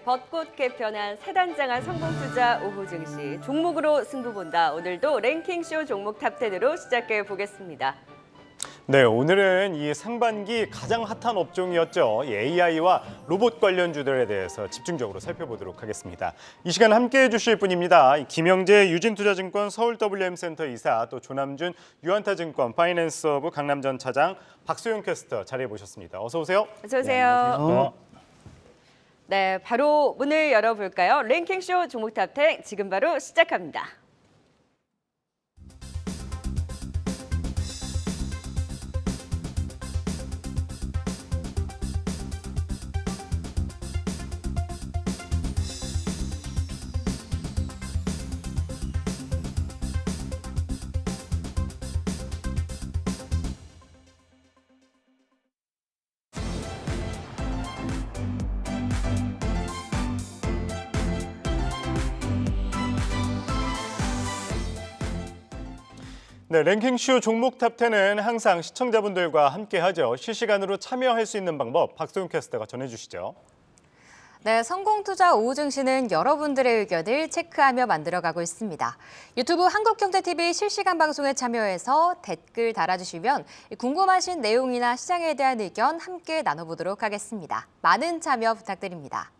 벚꽃 개편한 새단장한 성공투자 오후 증시 종목으로 승부 본다. 오늘도 랭킹쇼 종목 탑10으로 시작해 보겠습니다. 네, 오늘은 이 상반기 가장 핫한 업종이었죠. 이 AI와 로봇 관련주들에 대해서 집중적으로 살펴보도록 하겠습니다. 이 시간 함께해 주실 분입니다. 김영재 유진투자증권 서울 WM센터 이사, 또 조남준 유한타증권 파이낸스허브 강남전 차장, 박소영 캐스터 자리해 보셨습니다. 어서 오세요. 어서 오세요. 네, 바로 문을 열어볼까요? 랭킹쇼 종목 탑10 지금 바로 시작합니다. 네, 랭킹쇼 종목 탑10은 항상 시청자분들과 함께하죠. 실시간으로 참여할 수 있는 방법 박소영 캐스터가 전해주시죠. 네, 성공투자 오후 증시는 여러분들의 의견을 체크하며 만들어가고 있습니다. 유튜브 한국경제TV 실시간 방송에 참여해서 댓글 달아주시면 궁금하신 내용이나 시장에 대한 의견 함께 나눠보도록 하겠습니다. 많은 참여 부탁드립니다.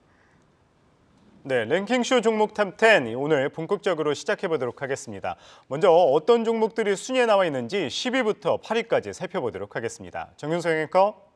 네, 랭킹쇼 종목 탑10 오늘 본격적으로 시작해 보도록 하겠습니다. 먼저 어떤 종목들이 순위에 나와 있는지 10위부터 8위까지 살펴보도록 하겠습니다. 정윤성 앵커.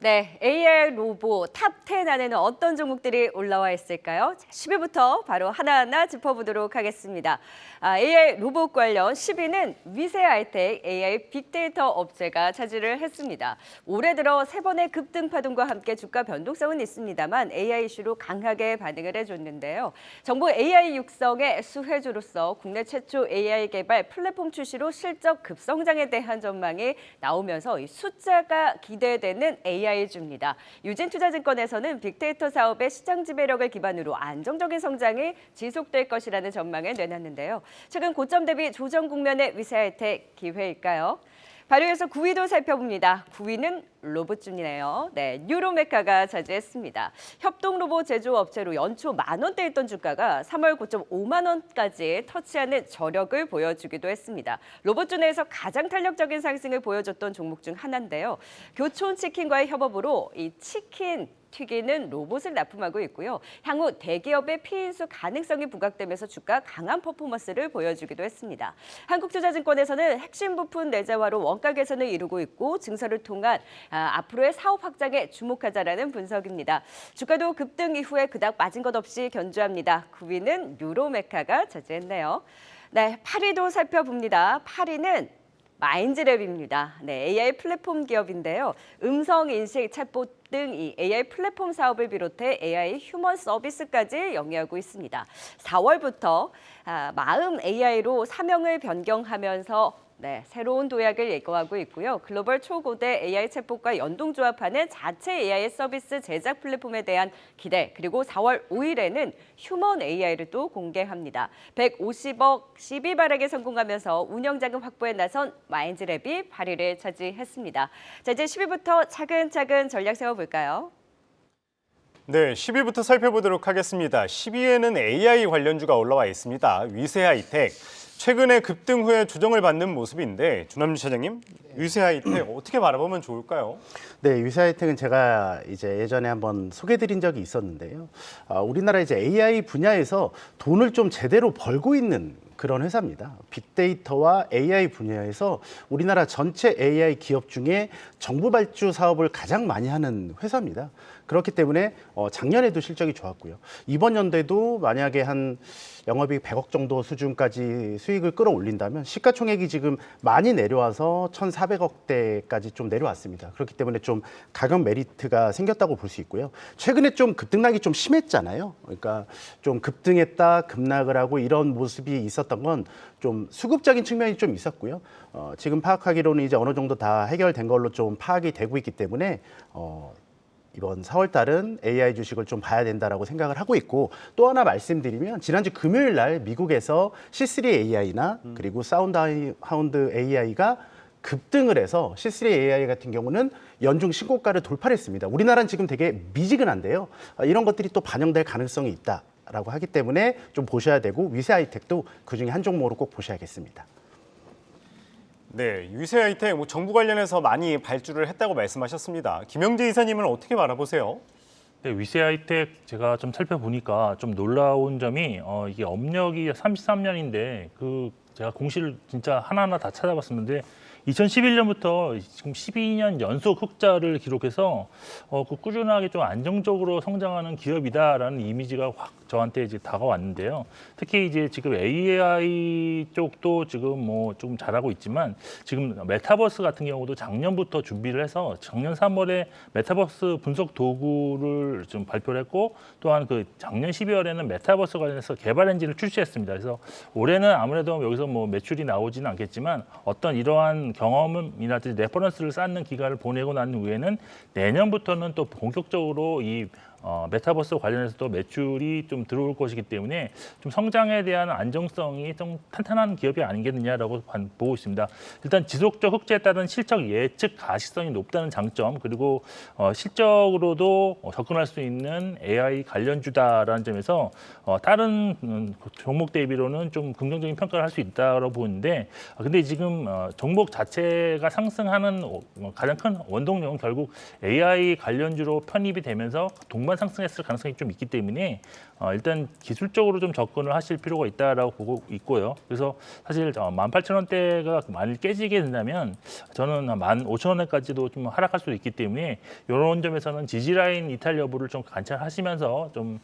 네, AI 로봇 탑10 안에는 어떤 종목들이 올라와 있을까요? 10위부터 바로 하나하나 짚어보도록 하겠습니다. AI 로봇 관련 10위는 위세하이텍 AI 빅데이터 업체가 차지를 했습니다. 올해 들어 3번의 급등 파동과 함께 주가 변동성은 있습니다만 AI 이슈로 강하게 반응을 해줬는데요. 정부 AI 육성의 수혜주로서 국내 최초 AI 개발 플랫폼 출시로 실적 급성장에 대한 전망이 나오면서 이 숫자가 기대되는 AI주입니다. 유진투자증권에서는 빅데이터 사업의 시장 지배력을 기반으로 안정적인 성장이 지속될 것이라는 전망을 내놨는데요. 최근 고점 대비 조정 국면의 위세하이텍 기회일까요? 바로 이어서 9위도 살펴봅니다. 9위는 로봇주네요. 네, 뉴로메카가 차지했습니다. 협동 로봇 제조업체로 연초 10,000원대 있던 주가가 3월 고점 5만 원까지 터치하는 저력을 보여주기도 했습니다. 로봇주 내에서 가장 탄력적인 상승을 보여줬던 종목 중 하나인데요. 교촌 치킨과의 협업으로 이 치킨 튀기는 로봇을 납품하고 있고요. 향후 대기업의 피인수 가능성이 부각되면서 주가 강한 퍼포먼스를 보여주기도 했습니다. 한국투자증권에서는 핵심 부품 내재화로 원가 개선을 이루고 있고 증설을 통한 앞으로의 사업 확장에 주목하자라는 분석입니다. 주가도 급등 이후에 그닥 빠진 것 없이 견주합니다. 9위는 뉴로메카가 차지했네요. 네, 8위도 살펴봅니다. 8위는 마인즈랩입니다. 네, AI 플랫폼 기업인데요. 음성 인식, 챗봇 등 이 AI 플랫폼 사업을 비롯해 AI 휴먼 서비스까지 영위하고 있습니다. 4월부터 마음 AI로 사명을 변경하면서 새로운 도약을 예고하고 있고요. 글로벌 초고대 AI 챗봇과 연동 조합하는 자체 AI 서비스 제작 플랫폼에 대한 기대, 그리고 4월 5일에는 휴먼 AI를 또 공개합니다. 150억 시비 발행에 성공하면서 운영자금 확보에 나선 마인즈랩이 8위를 차지했습니다. 자, 이제 10위부터 차근차근 전략 세워볼까요? 네, 10위부터 살펴보도록 하겠습니다. 10위에는 AI 관련주가 올라와 있습니다. 위세하이텍. 최근에 급등 후에 조정을 받는 모습인데 조남준 차장님, 위세하이텍 어떻게 바라보면 좋을까요? 네, 위세하이텍은 제가 이제 예전에 한번 소개드린 적이 있었는데요. 우리나라 이제 AI 분야에서 돈을 좀 제대로 벌고 있는 그런 회사입니다. 빅데이터와 AI 분야에서 우리나라 전체 AI 기업 중에 정부 발주 사업을 가장 많이 하는 회사입니다. 그렇기 때문에 작년에도 실적이 좋았고요. 이번 연도에도 만약에 한 영업이익 100억 정도 수준까지 수익을 끌어올린다면 시가총액이 지금 많이 내려와서 1,400억대까지 좀 내려왔습니다. 그렇기 때문에 좀 가격 메리트가 생겼다고 볼 수 있고요. 최근에 좀 급등락이 좀 심했잖아요. 그러니까 좀 급등했다 급락을 하고 이런 모습이 있었던 건 좀 수급적인 측면이 좀 있었고요. 지금 파악하기로는 이제 어느 정도 다 해결된 걸로 좀 파악이 되고 있기 때문에 이번 4월 달은 AI 주식을 좀 봐야 된다라고 생각을 하고 있고, 또 하나 말씀드리면 지난주 금요일 날 미국에서 C3 AI나 그리고 사운드 하운드 AI가 급등을 해서 C3 AI 같은 경우는 연중 신고가를 돌파했습니다. 우리나라는 지금 되게 미지근한데요. 이런 것들이 또 반영될 가능성이 있다라고 하기 때문에 좀 보셔야 되고 위세 하이텍도 그중에 한 종목으로 꼭 보셔야겠습니다. 네, 위세 하이텍 정부 관련해서 많이 발주를 했다고 말씀하셨습니다. 김영재 이사님은 어떻게 바라보세요? 네, 위세 하이텍 제가 좀 살펴보니까 좀 놀라운 점이 이게 업력이 33년인데 제가 공시를 진짜 하나하나 다 찾아봤었는데 2011년부터 지금 12년 연속 흑자를 기록해서 꾸준하게 좀 안정적으로 성장하는 기업이다라는 이미지가 확 저한테 이제 다가왔는데요. 특히 이제 지금 AI 쪽도 지금 뭐 좀 잘하고 있지만 지금 메타버스 같은 경우도 작년부터 준비를 해서 작년 3월에 메타버스 분석 도구를 좀 발표를 했고 또한 작년 12월에는 메타버스 관련해서 개발 엔진을 출시했습니다. 그래서 올해는 아무래도 여기서 뭐 매출이 나오지는 않겠지만 어떤 이러한 경험이라든지 레퍼런스를 쌓는 기간을 보내고 난 후에는 내년부터는 또 본격적으로 이 메타버스 관련해서도 매출이 좀 들어올 것이기 때문에 좀 성장에 대한 안정성이 좀 탄탄한 기업이 아니겠느냐라고 보고 있습니다. 일단 지속적 흑자에 따른 실적 예측 가시성이 높다는 장점 그리고 실적으로도 접근할 수 있는 AI 관련주다라는 점에서 다른 종목 대비로는 좀 긍정적인 평가를 할 수 있다고 보는데 근데 지금 종목 자체가 상승하는 가장 큰 원동력은 결국 AI 관련주로 편입이 되면서 동반 상승했을 가능성이 좀 있기 때문에 일단 기술적으로 좀 접근을 하실 필요가 있다라고 보고 있고요. 그래서 사실 18,000원대가 만일 깨지게 된다면 저는 15,000원대까지도 좀 하락할 수도 있기 때문에 이런 점에서는 지지라인 이탈 여부를 좀 관찰하시면서 좀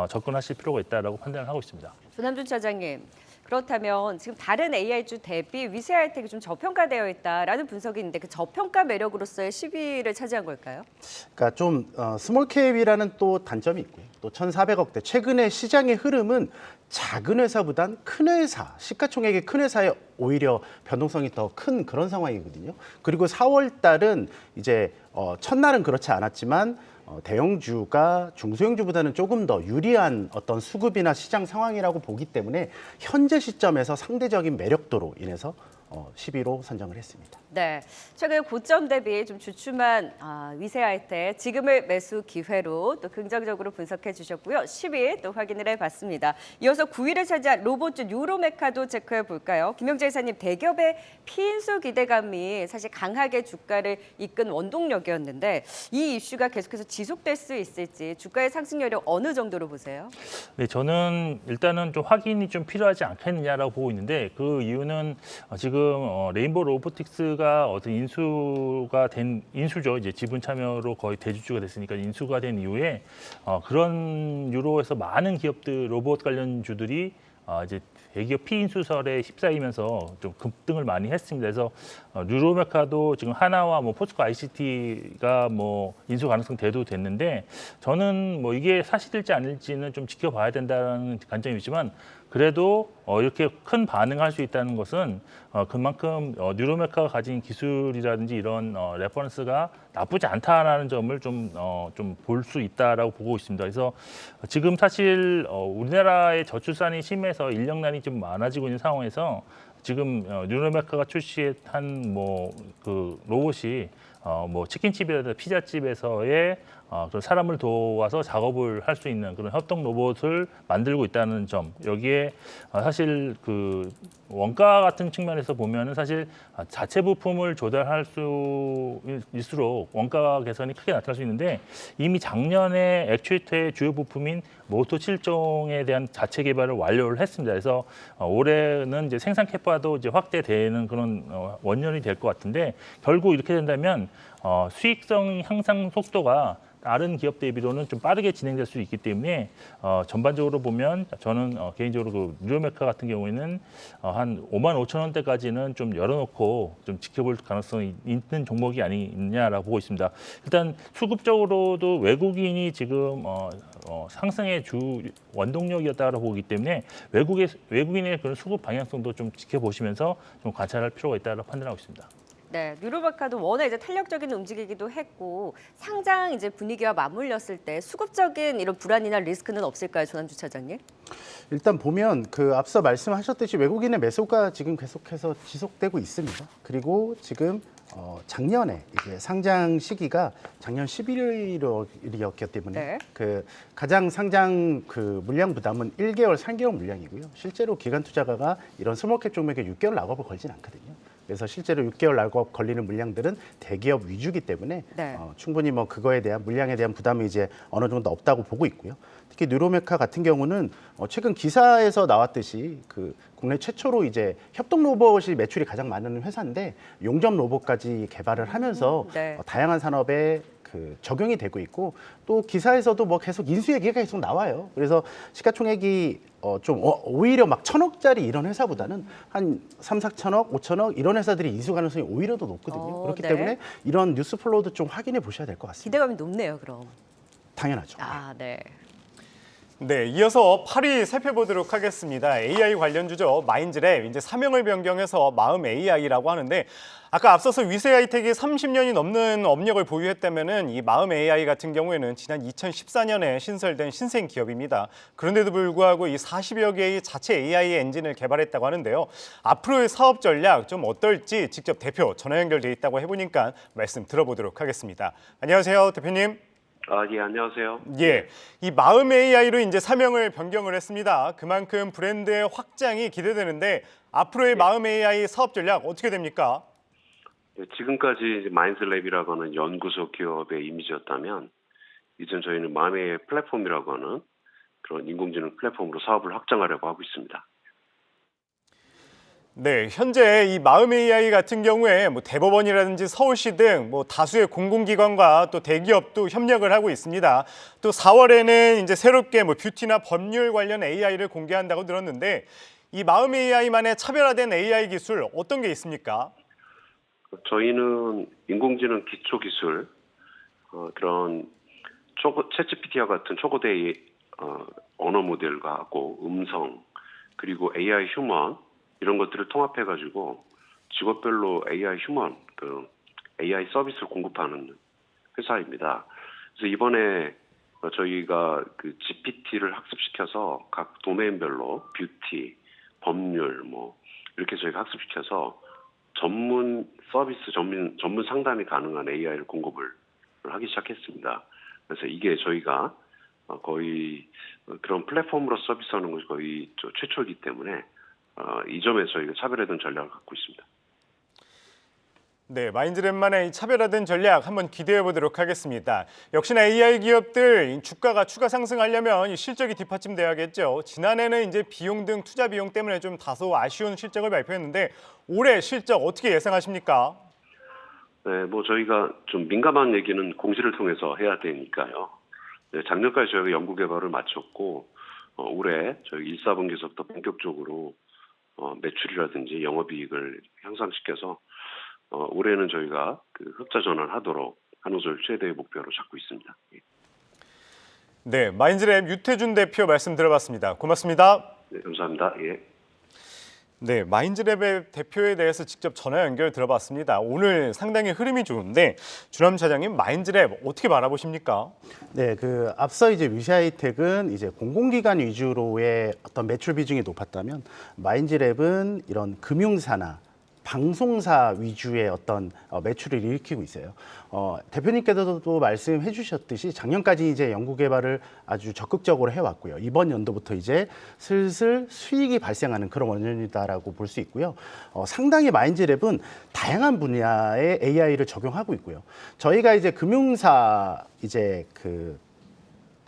접근하실 필요가 있다라고 판단을 하고 있습니다. 조남준 차장님, 그렇다면 지금 다른 AI주 대비 위세 하이텍이 좀 저평가되어 있다라는 분석이 있는데 그 저평가 매력으로서의 10위를 차지한 걸까요? 그러니까 좀 스몰캡이라는 또 단점이 있고요. 또 1,400억대. 최근에 시장의 흐름은 작은 회사보단 큰 회사, 시가총액이 큰 회사에 오히려 변동성이 더 큰 그런 상황이거든요. 그리고 4월 달은 이제 첫날은 그렇지 않았지만 대형주가 중소형주보다는 조금 더 유리한 어떤 수급이나 시장 상황이라고 보기 때문에 현재 시점에서 상대적인 매력도로 인해서 10위로 선정을 했습니다. 네, 최근 고점 대비 좀 주춤한 위세 하이텍 지금을 매수 기회로 또 긍정적으로 분석해 주셨고요. 10위 또 확인을 해봤습니다. 이어서 9위를 차지한 로봇주 유로메카도 체크해 볼까요? 김영재 이사님, 대기업의 피인수 기대감이 사실 강하게 주가를 이끈 원동력이었는데 이 이슈가 계속해서 지속될 수 있을지 주가의 상승 여력 어느 정도로 보세요? 네, 저는 일단은 좀 확인이 좀 필요하지 않겠느냐라고 보고 있는데 그 이유는 지금 레인보우 로보틱스가 어떤 인수죠. 이제 지분 참여로 거의 대주주가 됐으니까 인수가 된 이후에 그런 유로에서 많은 기업들 로봇 관련주들이 이제 대기업 피인수설에 휩싸이면서 좀 급등을 많이 했습니다. 그래서 유로메카도 지금 하나와 뭐 포스코 ICT가 뭐 인수 가능성 대도 됐는데 저는 뭐 이게 사실일지 아닐지는 좀 지켜봐야 된다는 관점이 있지만 그래도 이렇게 큰 반응할 수 있다는 것은 그만큼 뉴로메카가 가진 기술이라든지 이런 레퍼런스가 나쁘지 않다라는 점을 좀 볼 수 있다라고 보고 있습니다. 그래서 지금 사실 우리나라의 저출산이 심해서 인력난이 좀 많아지고 있는 상황에서 지금 뉴로메카가 출시한 그 로봇이 뭐 치킨집이라든지 피자집에서의 그런 사람을 도와서 작업을 할 수 있는 그런 협동 로봇을 만들고 있다는 점. 여기에 사실 그 원가 같은 측면에서 보면은 사실 자체 부품을 조달할 수 있을수록 원가 개선이 크게 나타날 수 있는데 이미 작년에 액추에이터의 주요 부품인 모터 7종에 대한 자체 개발을 완료를 했습니다. 그래서 올해는 이제 생산 캐파도 이제 확대되는 그런 원년이 될 것 같은데 결국 이렇게 된다면 수익성 향상 속도가 다른 기업 대비로는 좀 빠르게 진행될 수 있기 때문에 전반적으로 보면 저는 개인적으로 그 뉴로메카 같은 경우에는 한 55,000원대까지는 좀 열어놓고 좀 지켜볼 가능성이 있는 종목이 아니냐라고 보고 있습니다. 일단 수급적으로도 외국인이 지금 상승의 주 원동력이었다고 보기 때문에 외국인의 그런 수급 방향성도 좀 지켜보시면서 좀 관찰할 필요가 있다고 판단하고 있습니다. 네, 뉴로바카도 워낙 이제 탄력적인 움직이기도 했고 상장 이제 분위기와 맞물렸을 때 수급적인 이런 불안이나 리스크는 없을까요, 조남주 차장님? 일단 보면 그 앞서 말씀하셨듯이 외국인의 매수가 지금 계속해서 지속되고 있습니다. 그리고 지금 작년에 이게 상장 시기가 작년 11월이었기 때문에 네. 그 가장 상장 그 물량 부담은 1개월, 3개월 물량이고요. 실제로 기관 투자가가 이런 스몰캡 종목에 6개월 락업을 걸진 않거든요. 그래서 실제로 6개월 락업 걸리는 물량들은 대기업 위주기 때문에 네. 충분히 뭐 그거에 대한 물량에 대한 부담이 이제 어느 정도 없다고 보고 있고요. 특히 뉴로메카 같은 경우는 최근 기사에서 나왔듯이 그 국내 최초로 이제 협동 로봇이 매출이 가장 많은 회사인데 용접 로봇까지 개발을 하면서 네. 다양한 산업에 그 적용이 되고 있고 또 기사에서도 뭐 계속 인수 얘기가 계속 나와요. 그래서 시가총액이 좀 오히려 막 1,000억짜리 이런 회사보다는 한 3, 4천억, 5천억 이런 회사들이 인수 가능성이 오히려 더 높거든요. 그렇기 네. 때문에 이런 뉴스 플로우도 좀 확인해 보셔야 될 것 같습니다. 기대감이 높네요, 그럼. 당연하죠. 아, 네. 네, 이어서 8위 살펴보도록 하겠습니다. AI 관련주죠. 마인즈랩 이제 사명을 변경해서 마음 AI라고 하는데 아까 앞서서 위세하이텍이 30년이 넘는 업력을 보유했다면은 이 마음 AI 같은 경우에는 지난 2014년에 신설된 신생 기업입니다. 그런데도 불구하고 이 40여 개의 자체 AI 엔진을 개발했다고 하는데요. 앞으로의 사업 전략 좀 어떨지 직접 대표 전화 연결돼 있다고 해보니까 말씀 들어보도록 하겠습니다. 안녕하세요, 대표님. 예, 안녕하세요. 예, 이 마음 AI로 이제 사명을 변경을 했습니다. 그만큼 브랜드의 확장이 기대되는데 앞으로의 마음 AI 사업 전략 어떻게 됩니까? 네, 지금까지 이제 마인드랩이라고 하는 연구소 기업의 이미지였다면 이젠 저희는 마음의 플랫폼이라고 하는 그런 인공지능 플랫폼으로 사업을 확장하려고 하고 있습니다. 네, 현재 이 마음 AI 같은 경우에 뭐 대법원이라든지 서울시 등 뭐 다수의 공공기관과 또 대기업도 협력을 하고 있습니다. 또 4월에는 이제 새롭게 뭐 뷰티나 법률 관련 AI를 공개한다고 들었는데 이 마음 AI만의 차별화된 AI 기술 어떤 게 있습니까? 저희는 인공지능 기초 기술, 그런 챗GPT와 같은 초고대 언어 모델과 하고 음성, 그리고 AI 휴먼 이런 것들을 통합해가지고 직업별로 AI 휴먼, 그 AI 서비스를 공급하는 회사입니다. 그래서 이번에 저희가 그 GPT를 학습시켜서 각 도메인별로 뷰티, 법률 뭐 이렇게 저희가 학습시켜서 전문 서비스, 전문 상담이 가능한 AI를 공급을 하기 시작했습니다. 그래서 이게 저희가 거의 그런 플랫폼으로 서비스하는 것이 거의 최초이기 때문에 이 점에서 저희가 차별화된 전략을 갖고 있습니다. 네, 마인드랩만의 차별화된 전략 한번 기대해 보도록 하겠습니다. 역시나 AI 기업들 주가가 추가 상승하려면 이 실적이 뒷받침돼야겠죠. 지난해는 이제 비용 등 투자 비용 때문에 좀 다소 아쉬운 실적을 발표했는데 올해 실적 어떻게 예상하십니까? 네, 뭐 저희가 좀 민감한 얘기는 공시를 통해서 해야 되니까요. 네, 작년까지 저희가 연구 개발을 마쳤고 올해 저희 1, 4분기에서부터 본격적으로 매출이라든지 영업이익을 향상시켜서 올해는 저희가 그 흑자 전환하도록 하는 것을 최대의 목표로 잡고 있습니다. 네, 마인드랩 유태준 대표 말씀 들어봤습니다. 고맙습니다. 네, 감사합니다. 예. 네, 마인드랩의 대표에 대해서 직접 전화 연결 들어봤습니다. 오늘 상당히 흐름이 좋은데 주남 차장님 마인드랩 어떻게 바라보십니까? 네, 그 앞서 이제 위시하이텍은 이제 공공기관 위주로의 어떤 매출 비중이 높았다면 마인드랩은 이런 금융사나 방송사 위주의 어떤 매출을 일으키고 있어요. 대표님께서도 말씀해 주셨듯이 작년까지 이제 연구 개발을 아주 적극적으로 해왔고요. 이번 연도부터 이제 슬슬 수익이 발생하는 그런 원년이다라고 볼 수 있고요. 상당히 마인드랩은 다양한 분야의 AI를 적용하고 있고요. 저희가 이제 금융사 이제 그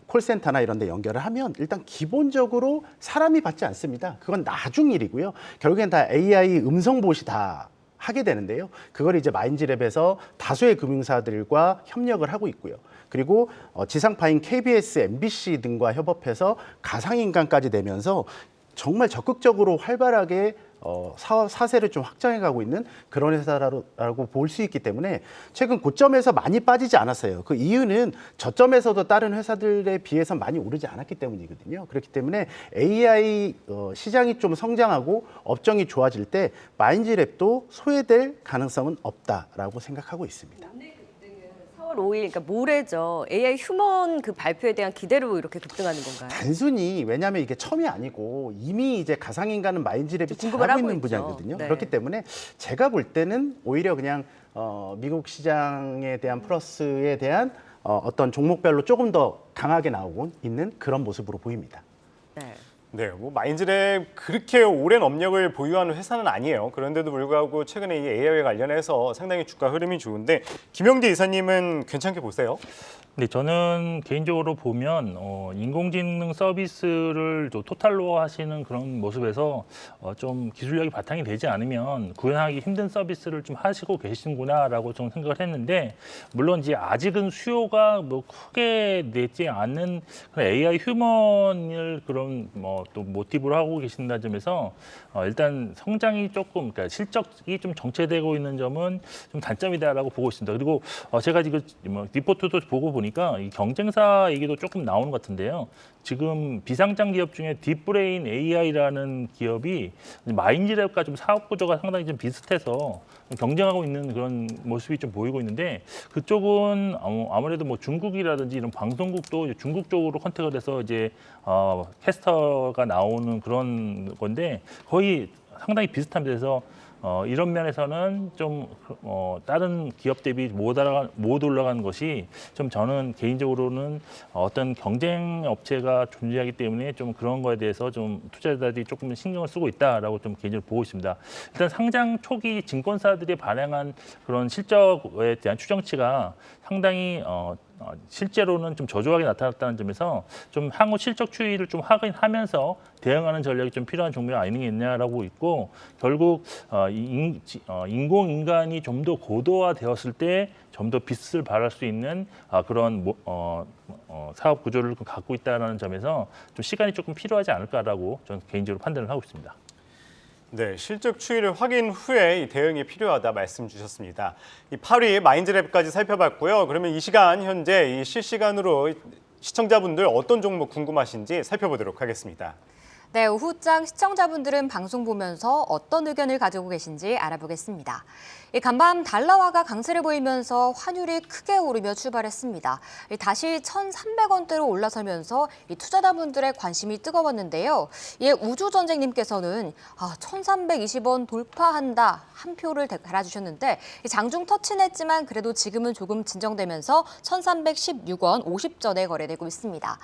콜센터나 이런 데 연결을 하면 일단 기본적으로 사람이 받지 않습니다. 그건 나중 일이고요. 결국엔 다 AI 음성 보시 다 하게 되는데요. 그걸 이제 마인드랩에서 다수의 금융사들과 협력을 하고 있고요. 그리고 지상파인 KBS, MBC 등과 협업해서 가상인간까지 내면서 정말 적극적으로 활발하게 사세를 좀 확장해 가고 있는 그런 회사라고 볼 수 있기 때문에 최근 고점에서 많이 빠지지 않았어요. 그 이유는 저점에서도 다른 회사들에 비해서 많이 오르지 않았기 때문이거든요. 그렇기 때문에 AI 시장이 좀 성장하고 업종이 좋아질 때 마인즈랩도 소외될 가능성은 없다라고 생각하고 있습니다. 4월 5일, 그러니까 모레죠. AI 휴먼 그 발표에 대한 기대로 이렇게 급등하는 건가요? 단순히 왜냐하면 이게 처음이 아니고 이미 이제 가상인간은 마인즈랩이 공급을 잘하고 하고 있는 있죠. 분야거든요. 네. 그렇기 때문에 제가 볼 때는 오히려 그냥 미국 시장에 대한 플러스에 대한 어떤 종목별로 조금 더 강하게 나오고 있는 그런 모습으로 보입니다. 네. 네, 뭐 마인즈랩 그렇게 오랜 업력을 보유하는 회사는 아니에요. 그런데도 불구하고 최근에 이 AI와 관련해서 상당히 주가 흐름이 좋은데 김영재 이사님은 괜찮게 보세요? 네, 저는 개인적으로 보면 인공지능 서비스를 좀 토탈로 하시는 그런 모습에서 좀 기술력이 바탕이 되지 않으면 구현하기 힘든 서비스를 좀 하시고 계시는구나라고 좀 생각을 했는데 물론 이제 아직은 수요가 뭐 크게 되지 않는 그런 AI 휴먼을 그런 뭐 또 모티브로 하고 계신다는 점에서 일단 성장이 조금 그러니까 실적이 좀 정체되고 있는 점은 좀 단점이다라고 보고 있습니다. 그리고 제가 지금 뭐 리포트도 보고 보니까 이 경쟁사 얘기도 조금 나오는 것 같은데요. 지금 비상장 기업 중에 딥브레인 AI라는 기업이 마인즈랩과 좀 사업 구조가 상당히 좀 비슷해서 경쟁하고 있는 그런 모습이 좀 보이고 있는데 그쪽은 아무래도 뭐 중국이라든지 이런 방송국도 중국 쪽으로 컨택을 해서 이제 캐스터가 나오는 그런 건데 거의 상당히 비슷합니다. 그래서 이런 면에서는 좀 다른 기업 대비 못 올라간 것이 좀 저는 개인적으로는 어떤 경쟁 업체가 존재하기 때문에 좀 그런 거에 대해서 좀 투자자들이 조금 신경을 쓰고 있다라고 좀 개인적으로 보고 있습니다. 일단 상장 초기 증권사들이 발행한 그런 실적에 대한 추정치가 상당히 실제로는 좀 저조하게 나타났다는 점에서 좀 향후 실적 추이를 좀 확인하면서 대응하는 전략이 좀 필요한 종목이 아니겠냐라고 있고 결국 인공인간이 좀 더 고도화되었을 때 좀 더 빛을 발할 수 있는 그런 사업 구조를 갖고 있다는 점에서 좀 시간이 조금 필요하지 않을까라고 저는 개인적으로 판단을 하고 있습니다. 네, 실적 추이를 확인 후에 이 대응이 필요하다 말씀 주셨습니다. 이 8위 마인즈랩까지 살펴봤고요. 그러면 이 시간 현재 이 실시간으로 시청자분들 어떤 종목 궁금하신지 살펴보도록 하겠습니다. 네, 오후장 시청자분들은 방송 보면서 어떤 의견을 가지고 계신지 알아보겠습니다. 간밤 달러화가 강세를 보이면서 환율이 크게 오르며 출발했습니다. 다시 1,300원대로 올라서면서 투자자분들의 관심이 뜨거웠는데요. 우주전쟁님께서는 1,320원 돌파한다 한 표를 달아주셨는데 장중 터치했지만 그래도 지금은 조금 진정되면서 1,316원 50전에 거래되고 있습니다.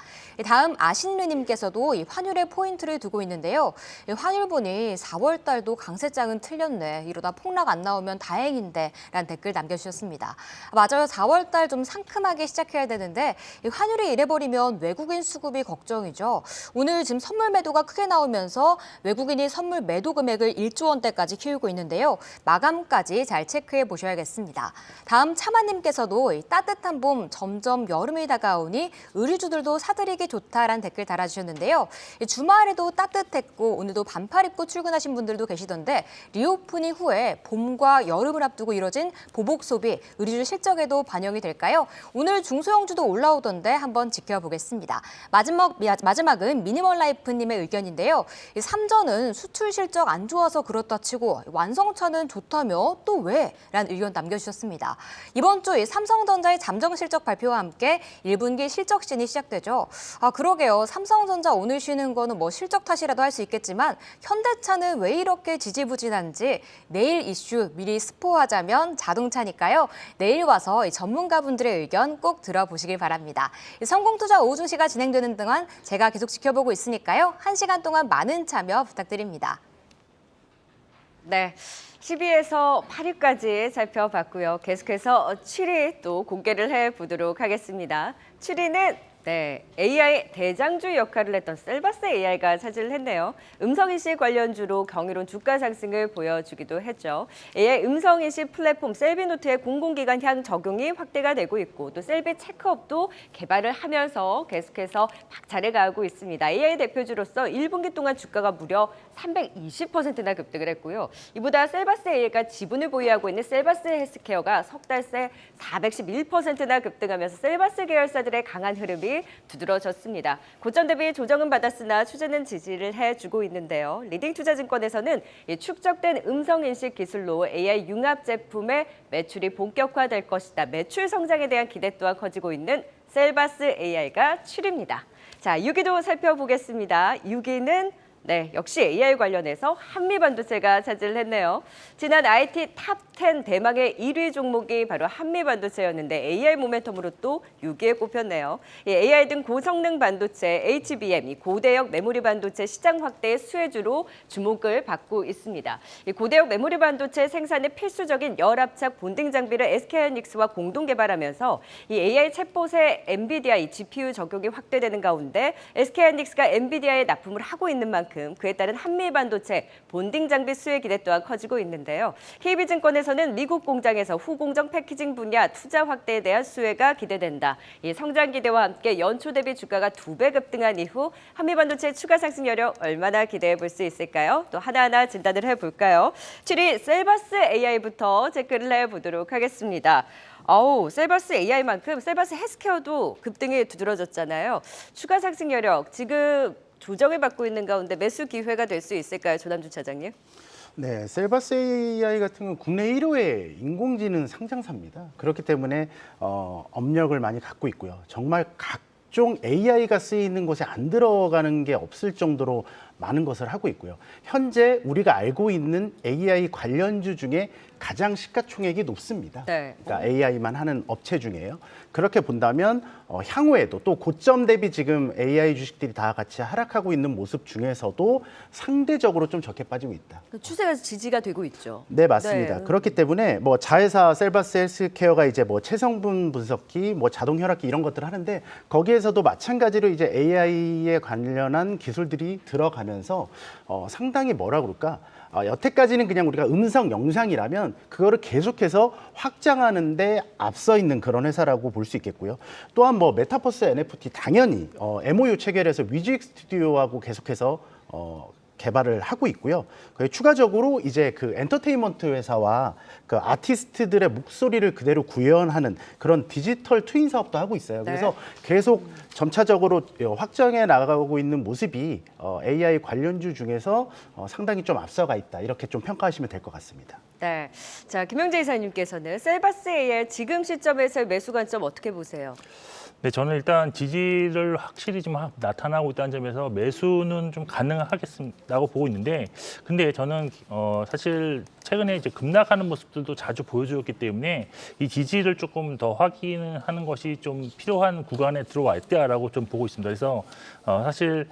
다음 아신르님께서도 환율의 포인트를 두고 있는데요. 환율 보니 4월 달도 강세장은 틀렸네. 이러다 폭락 안 나오면 다행인데 라는 댓글 남겨주셨습니다. 맞아요. 4월 달 좀 상큼하게 시작해야 되는데 환율이 이래버리면 외국인 수급이 걱정이죠. 오늘 지금 선물 매도가 크게 나오면서 외국인이 선물 매도 금액을 1조 원대까지 키우고 있는데요. 마감까지 잘 체크해 보셔야겠습니다. 다음 차마님께서도 따뜻한 봄 점점 여름이 다가오니 의류주들도 사들이기 좋다라는 댓글 달아주셨는데요. 주말에도 따뜻했고 오늘도 반팔 입고 출근하신 분들도 계시던데 리오프닝 후에 봄과 여름을 앞두고 이뤄진 보복 소비, 의류주 실적에도 반영이 될까요? 오늘 중소형주도 올라오던데 한번 지켜보겠습니다. 마지막은 미니멀 라이프님의 의견인데요. 삼전은 수출 실적 안 좋아서 그렇다 치고 완성차는 좋다며 또 왜? 라는 의견 남겨주셨습니다. 이번 주 삼성전자의 잠정 실적 발표와 함께 1분기 실적신이 시작되죠. 그러게요. 삼성전자 오늘 쉬는 거는 뭐 실적 탓이라도 할 수 있겠지만 현대차는 왜 이렇게 지지부진한지 내일 이슈 미리 스포하자면 자동차니까요. 내일 와서 전문가분들의 의견 꼭 들어보시길 바랍니다. 성공투자 오후 증시가 진행되는 동안 제가 계속 지켜보고 있으니까요. 1시간 동안 많은 참여 부탁드립니다. 네. 10위에서 8위까지 살펴봤고요. 계속해서 7위 또 공개를 해보도록 하겠습니다. 7위는 네, AI 대장주 역할을 했던 셀바스 AI가 차지를 했네요. 음성인식 관련주로 경이로운 주가 상승을 보여주기도 했죠. AI 음성인식 플랫폼 셀비노트의 공공기관향 적용이 확대가 되고 있고 또 셀비 체크업도 개발을 하면서 계속해서 박차를 가하고 있습니다. AI 대표주로서 1분기 동안 주가가 무려 320%나 급등을 했고요. 이보다 셀바스 AI가 지분을 보유하고 있는 셀바스 헬스케어가 석 달 새 411%나 급등하면서 셀바스 계열사들의 강한 흐름이 두드러졌습니다. 고점 대비 조정은 받았으나 추세는 지지를 해주고 있는데요. 리딩투자증권에서는 이 축적된 음성인식 기술로 AI 융합 제품의 매출이 본격화될 것이다. 매출 성장에 대한 기대 또한 커지고 있는 셀바스 AI가 7위입니다. 자, 6위도 살펴보겠습니다. 6위는 역시 AI 관련해서 한미반도체가 차지를 했네요. 지난 IT 탑10 대망의 1위 종목이 바로 한미반도체였는데 AI 모멘텀으로 또 6위에 꼽혔네요. AI 등 고성능 반도체, HBM, 고대역 메모리 반도체 시장 확대의 수혜주로 주목을 받고 있습니다. 고대역 메모리 반도체 생산에 필수적인 열압착 본딩 장비를 SK하이닉스와 공동 개발하면서 이 AI 챗봇의 엔비디아 GPU 적용이 확대되는 가운데 SK하이닉스가 엔비디아에 납품을 하고 있는 만큼 그에 따른 한미반도체 본딩 장비 수혜 기대 또한 커지고 있는데요. KB증권에서는 미국 공장에서 후공정 패키징 분야 투자 확대에 대한 수혜가 기대된다. 이 성장 기대와 함께 연초 대비 주가가 2배 급등한 이후 한미반도체 추가 상승 여력 얼마나 기대해 볼 수 있을까요? 또 하나하나 진단을 해볼까요? 7위 셀바스 AI부터 체크를 해보도록 하겠습니다. 셀바스 AI만큼 셀바스 헬스케어도 급등이 두드러졌잖아요. 추가 상승 여력 지금 조정을 받고 있는 가운데 매수 기회가 될 수 있을까요, 조남준 차장님? 네, 셀바스 AI 같은 경우는 국내 1호의 인공지능 상장사입니다. 그렇기 때문에 업력을 많이 갖고 있고요. 정말 각종 AI가 쓰이는 곳에 안 들어가는 게 없을 정도로 많은 것을 하고 있고요. 현재 우리가 알고 있는 AI 관련주 중에 가장 시가총액이 높습니다. 네. 그러니까 AI만 하는 업체 중에요. 그렇게 본다면 향후에도 또 고점 대비 지금 AI 주식들이 다 같이 하락하고 있는 모습 중에서도 상대적으로 좀 적게 빠지고 있다. 추세가 지지가 되고 있죠. 네, 맞습니다. 네. 그렇기 때문에 뭐 자회사 셀바스 헬스케어가 이제 뭐 체성분 분석기, 뭐 자동 혈압기 이런 것들을 하는데 거기에서도 마찬가지로 이제 AI에 관련한 기술들이 들어가면서 상당히 뭐라 그럴까? 여태까지는 그냥 우리가 음성 영상이라면 그거를 계속해서 확장하는데 앞서 있는 그런 회사라고 볼 수 있겠고요. 또한 뭐 메타버스 NFT 당연히 MOU 체결해서 뮤직 스튜디오하고 계속해서 개발을 하고 있고요. 추가적으로 이제 그 엔터테인먼트 회사와 그 아티스트들의 목소리를 그대로 구현하는 그런 디지털 트윈 사업도 하고 있어요. 그래서 계속 점차적으로 확장해 나가고 있는 모습이 AI 관련주 중에서 상당히 좀 앞서가 있다. 이렇게 좀 평가하시면 될 것 같습니다. 네. 자, 김영재 이사님께서는 셀바스 AI 지금 시점에서의 매수 관점 어떻게 보세요? 네, 저는 일단 지지를 확실히 좀 나타나고 있다는 점에서 매수는 좀 가능하겠다고 보고 있는데, 근데 저는 사실 최근에 이제 급락하는 모습들도 자주 보여주었기 때문에 이 지지를 조금 더 확인하는 것이 좀 필요한 구간에 들어와 있다라고 좀 보고 있습니다. 그래서 사실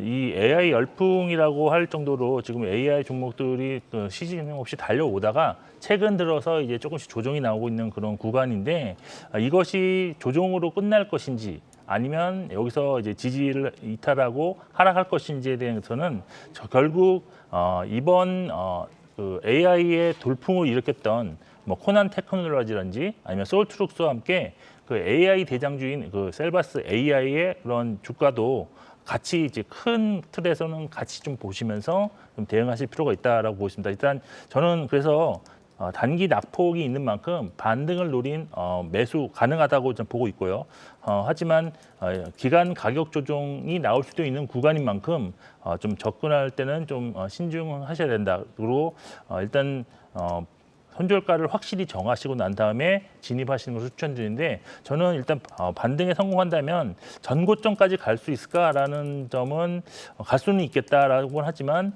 이 AI 열풍이라고 할 정도로 지금 AI 종목들이 시즌 없이 달려오다가 최근 들어서 이제 조금씩 조정이 나오고 있는 그런 구간인데, 이것이 조정으로 끝날 것인지 아니면 여기서 이제 지지를 이탈하고 하락할 것인지에 대해서는 결국 이번 그 AI의 돌풍을 일으켰던 뭐 코난 테크놀로지라든지 아니면 소울트룩스와 함께 그 AI 대장주인 그 셀바스 AI의 그런 주가도 같이 이제 큰 틀에서는 같이 좀 보시면서 좀 대응하실 필요가 있다라고 보고 있습니다. 일단 저는 그래서 단기 낙폭이 있는 만큼 반등을 노린 매수 가능하다고 좀 보고 있고요. 하지만 기간 가격 조정이 나올 수도 있는 구간인 만큼 좀 접근할 때는 좀 신중하셔야 된다. 그리고 일단 손절가를 확실히 정하시고 난 다음에 진입하시는 것을 추천드리는데, 저는 일단 반등에 성공한다면 전고점까지 갈 수 있을까라는 점은 갈 수는 있겠다라고는 하지만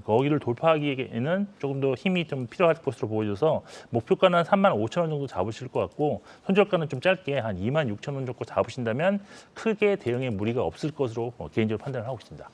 거기를 돌파하기에는 조금 더 힘이 좀 필요할 것으로 보여져서 목표가는 한 35,000원 정도 잡으실 것 같고, 손절가는 좀 짧게 한 26,000원 정도 잡으신다면 크게 대응에 무리가 없을 것으로 개인적으로 판단을 하고 있습니다.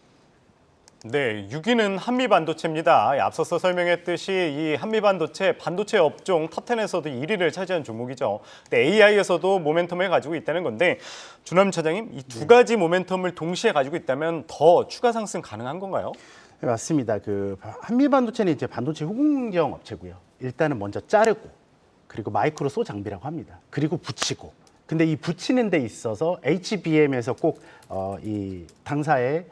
네, 6위는 한미반도체입니다. 앞서서 설명했듯이 이 한미반도체, 반도체 업종 탑10에서도 1위를 차지한 종목이죠. 근데 AI에서도 모멘텀을 가지고 있다는 건데 주남 차장님, 이 두 가지 모멘텀을 동시에 가지고 있다면 더 추가 상승 가능한 건가요? 네, 맞습니다. 그 한미반도체는 이제 반도체 후공정 업체고요. 일단은 먼저 자르고 그리고 마이크로 소 장비라고 합니다. 그리고 붙이고. 근데 이 붙이는 데 있어서 HBM에서 꼭 이 당사의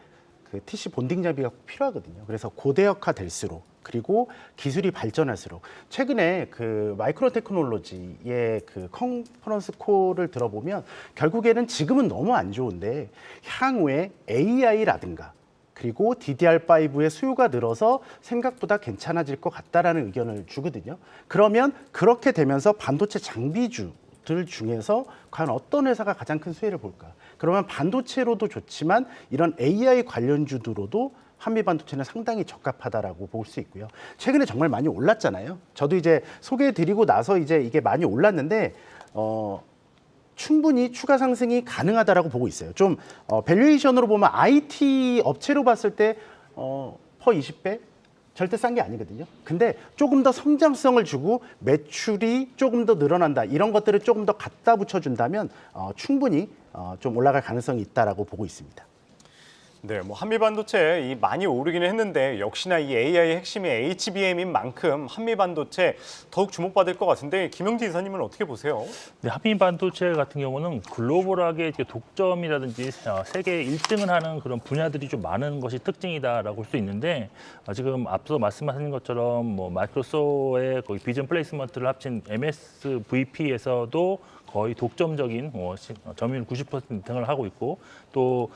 그 TC 본딩 장비가 필요하거든요. 그래서 고대역화 될수록 그리고 기술이 발전할수록 최근에 그 마이크로 테크놀로지의 그 컨퍼런스 콜을 들어보면 결국에는 지금은 너무 안 좋은데 향후에 AI라든가 그리고 DDR5의 수요가 늘어서 생각보다 괜찮아질 것 같다라는 의견을 주거든요. 그러면 그렇게 되면서 반도체 장비주들 중에서 과연 어떤 회사가 가장 큰 수혜를 볼까? 그러면 반도체로도 좋지만 이런 AI 관련주들로도 한미반도체는 상당히 적합하다라고 볼 수 있고요. 최근에 정말 많이 올랐잖아요. 저도 이제 소개해드리고 나서 이제 이게 많이 올랐는데 충분히 추가 상승이 가능하다라고 보고 있어요. 좀 밸류에이션으로 보면 IT 업체로 봤을 때 퍼 20배 절대 싼 게 아니거든요. 근데 조금 더 성장성을 주고 매출이 조금 더 늘어난다. 이런 것들을 조금 더 갖다 붙여준다면 충분히 좀 올라갈 가능성이 있다라고 보고 있습니다. 네, 뭐 한미반도체 많이 오르기는 했는데 역시나 이 AI의 핵심이 HBM인 만큼 한미반도체 더욱 주목받을 것 같은데 김영지 이사님은 어떻게 보세요? 네, 한미반도체 같은 경우는 글로벌하게 이렇게 독점이라든지 세계 1등을 하는 그런 분야들이 좀 많은 것이 특징이다라고 볼 수 있는데 지금 앞서 말씀하신 것처럼 뭐 마이크로소프트의 거의 비전 플레이스먼트를 합친 MSVP에서도 거의 독점적인 점유율 90% 등을 하고 있고 또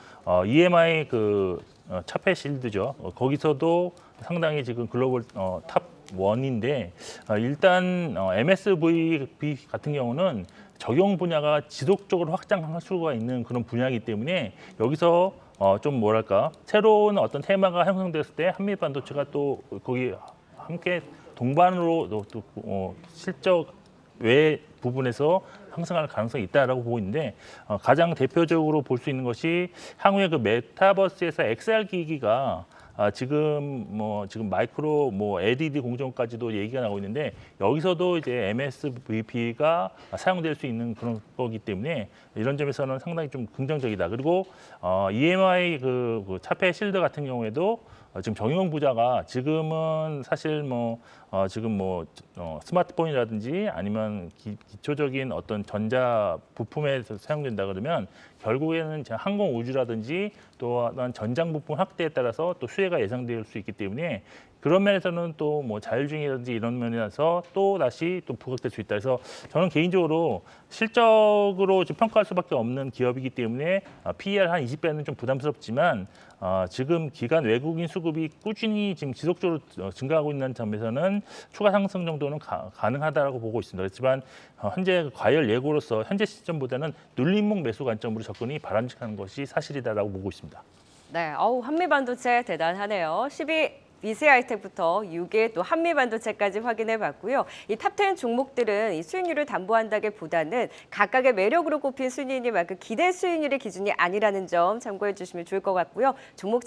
EMI 그 차페 실드죠. 거기서도 상당히 지금 글로벌 탑 1인데 일단 MSVP 같은 경우는 적용 분야가 지속적으로 확장할 수가 있는 그런 분야이기 때문에 여기서 좀 뭐랄까 새로운 어떤 테마가 형성됐을 때 한미반도체가 또 거기 함께 동반으로 또 실적 외 부분에서 상승할 가능성이 있다라고 보고 있는데 가장 대표적으로 볼 수 있는 것이 향후에 그 메타버스에서 XR 기기가 지금 마이크로 LED 공정까지도 얘기가 나오고 있는데 여기서도 이제 MSVP가 사용될 수 있는 그런 거기 때문에 이런 점에서는 상당히 좀 긍정적이다. 그리고 EMI 그 차페 실드 같은 경우에도 지금 정용 부자가 지금은 사실 지금 스마트폰이라든지 아니면 기초적인 어떤 전자 부품에서 사용된다 그러면 결국에는 항공 우주라든지 또한 전장 부품 확대에 따라서 또 수혜가 예상될 수 있기 때문에 그런 면에서는 또 자율주행이라든지 이런 면에서 또 다시 또 부각될 수 있다. 그래서 저는 개인적으로 실적으로 지금 평가할 수밖에 없는 기업이기 때문에 PER 한 20배는 좀 부담스럽지만 지금 기간 외국인 수급이 꾸준히 지금 지속적으로 증가하고 있는 점에서는 추가 상승 정도는 가능하다고 보고 있습니다. 그렇지만 현재 과열 예고로서 현재 시점보다는 눌림목 매수 관점으로 접근이 바람직한 것이 사실이다라고 보고 있습니다. 네, 한미반도체 대단하네요. 10위 BCI텍부터 6위 또 한미반도체까지 확인해 봤고요. 이 탑10 종목들은 이 수익률을 담보한다기보다는 각각의 매력으로 꼽힌 순위니만큼 기대 수익률의 기준이 아니라는 점 참고해 주시면 좋을 것 같고요. 종목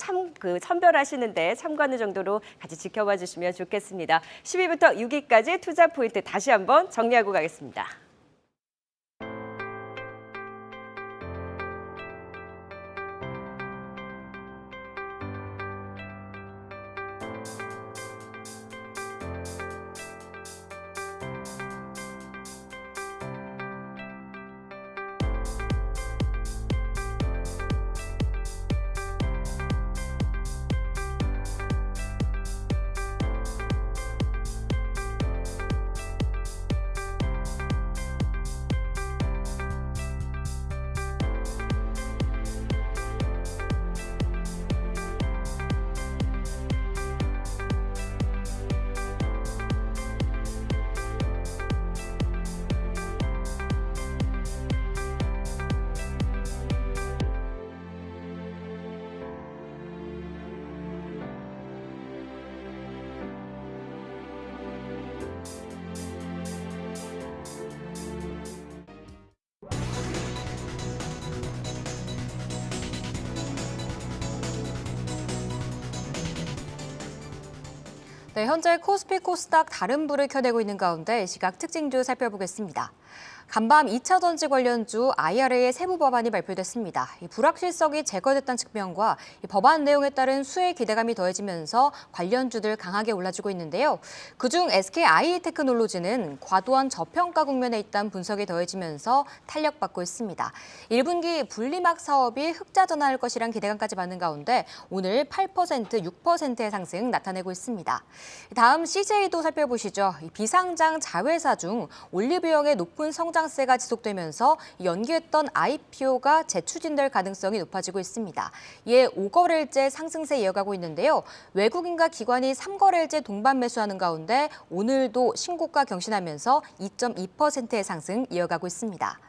선별하시는데 참고하는 정도로 같이 지켜봐 주시면 좋겠습니다. 10위부터 6위까지 투자 포인트 다시 한번 정리하고 가겠습니다. 네, 현재 코스피 코스닥 다른 불을 켜내고 있는 가운데 시각 특징주 살펴보겠습니다. 간밤 2차 전지 관련주 IRA의 세부 법안이 발표됐습니다. 이 불확실성이 제거됐다는 측면과 이 법안 내용에 따른 수혜 기대감이 더해지면서 관련주들 강하게 올라주고 있는데요. 그중 SKI테크놀로지는 과도한 저평가 국면에 있다는 분석이 더해지면서 탄력받고 있습니다. 1분기 분리막 사업이 흑자 전환할 것이란 기대감까지 받는 가운데 오늘 8%, 6%의 상승 나타내고 있습니다. 다음 CJ도 살펴보시죠. 이 비상장 자회사 중 올리브영의 높은 성장세가 지속되면서 연기했던 IPO가 재추진될 가능성이 높아지고 있습니다. 이에 5거래일째 상승세 이어가고 있는데요. 외국인과 기관이 3거래일째 동반 매수하는 가운데 오늘도 신고가 경신하면서 2.2%의 상승 이어가고 있습니다.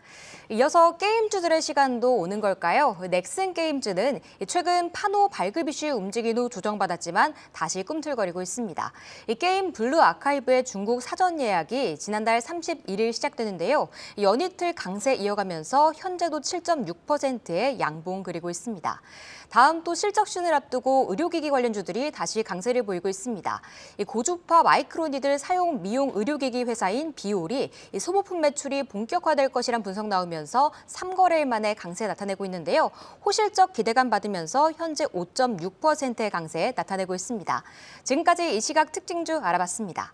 이어서 게임주들의 시간도 오는 걸까요? 넥슨 게임즈는 최근 파노 발급 이슈 움직인 후 조정받았지만 다시 꿈틀거리고 있습니다. 이 게임 블루 아카이브의 중국 사전 예약이 지난달 31일 시작되는데요. 연이틀 강세 이어가면서 현재도 7.6%의 양봉 그리고 있습니다. 다음 또 실적신을 앞두고 의료기기 관련주들이 다시 강세를 보이고 있습니다. 이 고주파 마이크로니들 사용 미용 의료기기 회사인 비올이 이 소모품 매출이 본격화될 것이란 분석 나오면서 3거래일 만에 강세 나타내고 있는데요. 호실적 기대감 받으면서 현재 5.6%의 강세 나타내고 있습니다. 지금까지 이 시각 특징주 알아봤습니다.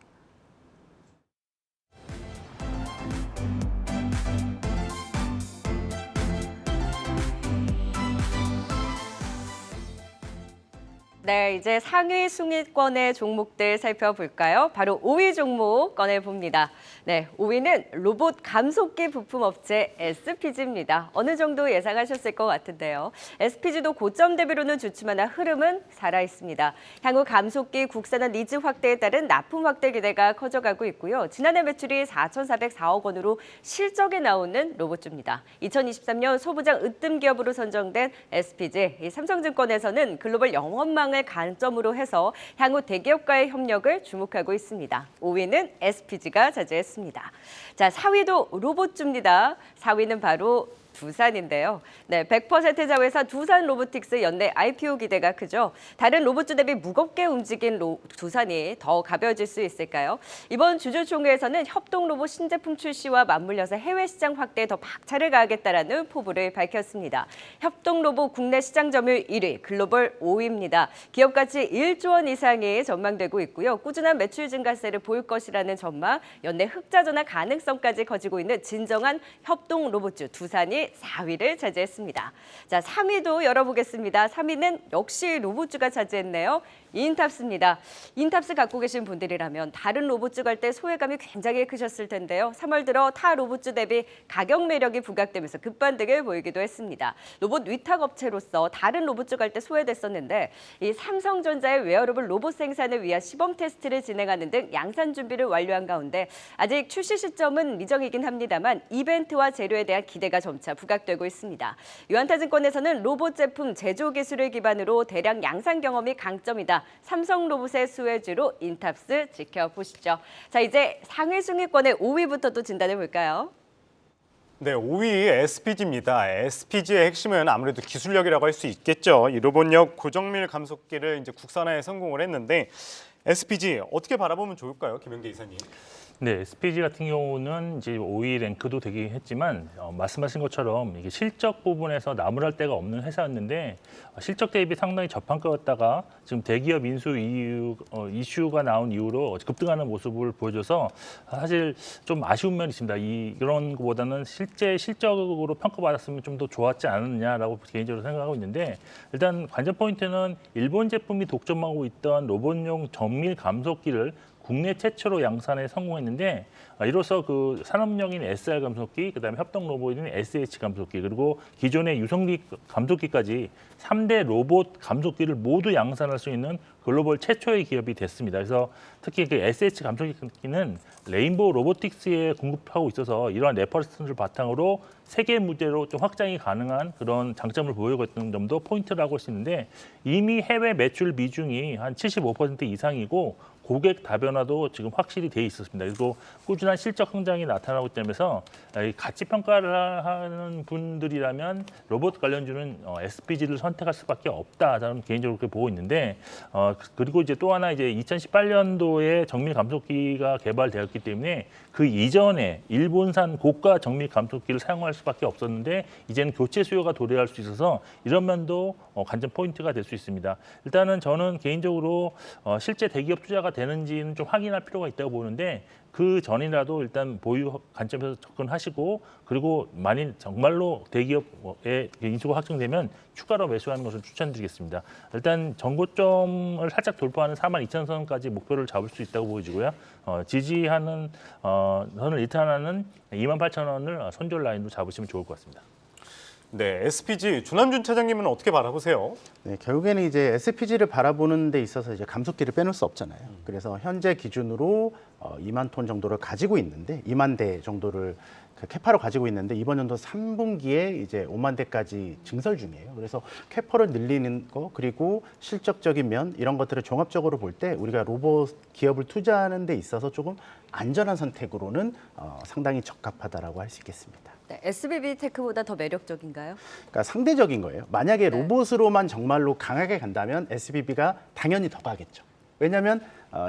네, 이제 상위 순위권의 종목들 살펴볼까요? 바로 5위 종목 꺼내봅니다. 네, 5위는 로봇 감속기 부품 업체 SPG입니다. 어느 정도 예상하셨을 것 같은데요. SPG도 고점 대비로는 좋지만 흐름은 살아있습니다. 향후 감속기 국산화 니즈 확대에 따른 납품 확대 기대가 커져가고 있고요. 지난해 매출이 4,404억 원으로 실적에 나오는 로봇주입니다. 2023년 소부장 으뜸 기업으로 선정된 SPG, 이 삼성증권에서는 글로벌 영업망 을 관점으로 해서 향후 대기업과의 협력을 주목하고 있습니다. 5위는 SPG가 차지했습니다. 자, 4위도 로봇주입니다. 4위는 바로 두산인데요. 네, 100% 자회사 두산 로보틱스 연내 IPO 기대가 크죠. 다른 로봇주 대비 무겁게 움직인 두산이 더 가벼워질 수 있을까요? 이번 주주총회에서는 협동 로봇 신제품 출시와 맞물려서 해외 시장 확대에 더 박차를 가하겠다라는 포부를 밝혔습니다. 협동 로봇 국내 시장 점유율 1위, 글로벌 5위입니다. 기업 가치 1조 원 이상이 전망되고 있고요. 꾸준한 매출 증가세를 보일 것이라는 전망, 연내 흑자 전환 가능성까지 커지고 있는 진정한 협동 로봇주 두산이 4위를 차지했습니다. 자, 3위도 열어보겠습니다. 3위는 역시 로봇주가 차지했네요. 인탑스입니다. 인탑스 갖고 계신 분들이라면 다른 로봇주 갈 때 소외감이 굉장히 크셨을 텐데요. 3월 들어 타 로봇주 대비 가격 매력이 부각되면서 급반등을 보이기도 했습니다. 로봇 위탁 업체로서 다른 로봇주 갈 때 소외됐었는데 이 삼성전자의 웨어러블 로봇 생산을 위한 시범 테스트를 진행하는 등 양산 준비를 완료한 가운데 아직 출시 시점은 미정이긴 합니다만 이벤트와 재료에 대한 기대가 점차 부각되고 있습니다. 유한타증권에서는 로봇 제품 제조 기술을 기반으로 대량 양산 경험이 강점이다. 삼성 로봇의 수혜주로 인탑스 지켜보시죠. 자, 이제 상위 순위권의 5위부터 또 진단해 볼까요? 네, 5위 SPG입니다. SPG의 핵심은 아무래도 기술력이라고 할 수 있겠죠. 이 로봇력 고정밀 감속기를 이제 국산화에 성공을 했는데 SPG 어떻게 바라보면 좋을까요, 김영재 이사님? 네, SPG 같은 경우는 이제 5위 랭크도 되긴 했지만 말씀하신 것처럼 이게 실적 부분에서 나무랄 데가 없는 회사였는데 실적 대비 상당히 저평가였다가 지금 대기업 인수 이슈가 나온 이후로 급등하는 모습을 보여줘서 사실 좀 아쉬운 면이 있습니다. 이런 것보다는 실제 실적으로 평가받았으면 좀 더 좋았지 않았냐라고 개인적으로 생각하고 있는데 일단 관전 포인트는 일본 제품이 독점하고 있던 로봇용 정밀 감속기를 국내 최초로 양산에 성공했는데 이로써 그 산업용인 SR 감속기, 그다음에 협동 로봇인 SH 감속기, 그리고 기존의 유성기 감속기까지 3대 로봇 감속기를 모두 양산할 수 있는 글로벌 최초의 기업이 됐습니다. 그래서 특히 그 SH 감속기는 레인보우 로보틱스에 공급하고 있어서 이러한 레퍼런스를 바탕으로 세계 무대로 좀 확장이 가능한 그런 장점을 보이고 있는 점도 포인트라고 할 수 있는데 이미 해외 매출 비중이 한 75% 이상이고 고객 다변화도 지금 확실히 돼 있었습니다. 그리고 꾸준한 실적 성장이 나타나고 있다면서 가치 평가를 하는 분들이라면 로봇 관련주는 SPG를 선택할 수밖에 없다. 저는 개인적으로 그렇게 보고 있는데 그리고 이제 또 하나 이제 2018년도에 정밀 감속기가 개발되었기 때문에 그 이전에 일본산 고가 정밀 감속기를 사용할 수밖에 없었는데 이제는 교체 수요가 도래할 수 있어서 이런 면도 관전 포인트가 될 수 있습니다. 일단은 저는 개인적으로 실제 대기업 투자가 되는지는 좀 확인할 필요가 있다고 보는데 그 전이라도 일단 보유 관점에서 접근하시고 그리고 만일 정말로 대기업의 인수가 확정되면 추가로 매수하는 것을 추천드리겠습니다. 일단 전고점을 살짝 돌파하는 42,000선까지 목표를 잡을 수 있다고 보여지고요. 지지하는 선을 일탄하는 28,000원을 손절 라인으로 잡으시면 좋을 것 같습니다. 네, SPG 조남준 차장님은 어떻게 바라보세요? 네, 결국에는 이제 SPG를 바라보는 데 있어서 이제 감속기를 빼놓을 수 없잖아요. 그래서 현재 기준으로 2만 톤 정도를 가지고 있는데 2만 대 정도를 캐파로 가지고 있는데 이번 연도 3분기에 이제 5만 대까지 증설 중이에요. 그래서 캐파를 늘리는 거 그리고 실적적인 면 이런 것들을 종합적으로 볼 때 우리가 로봇 기업을 투자하는 데 있어서 조금 안전한 선택으로는 상당히 적합하다라고 할 수 있겠습니다. 네, SBB 테크보다 더 매력적인가요? 그러니까 상대적인 거예요. 만약에 네. 로봇으로만 정말로 강하게 간다면 SBB가 당연히 더 가겠죠. 왜냐하면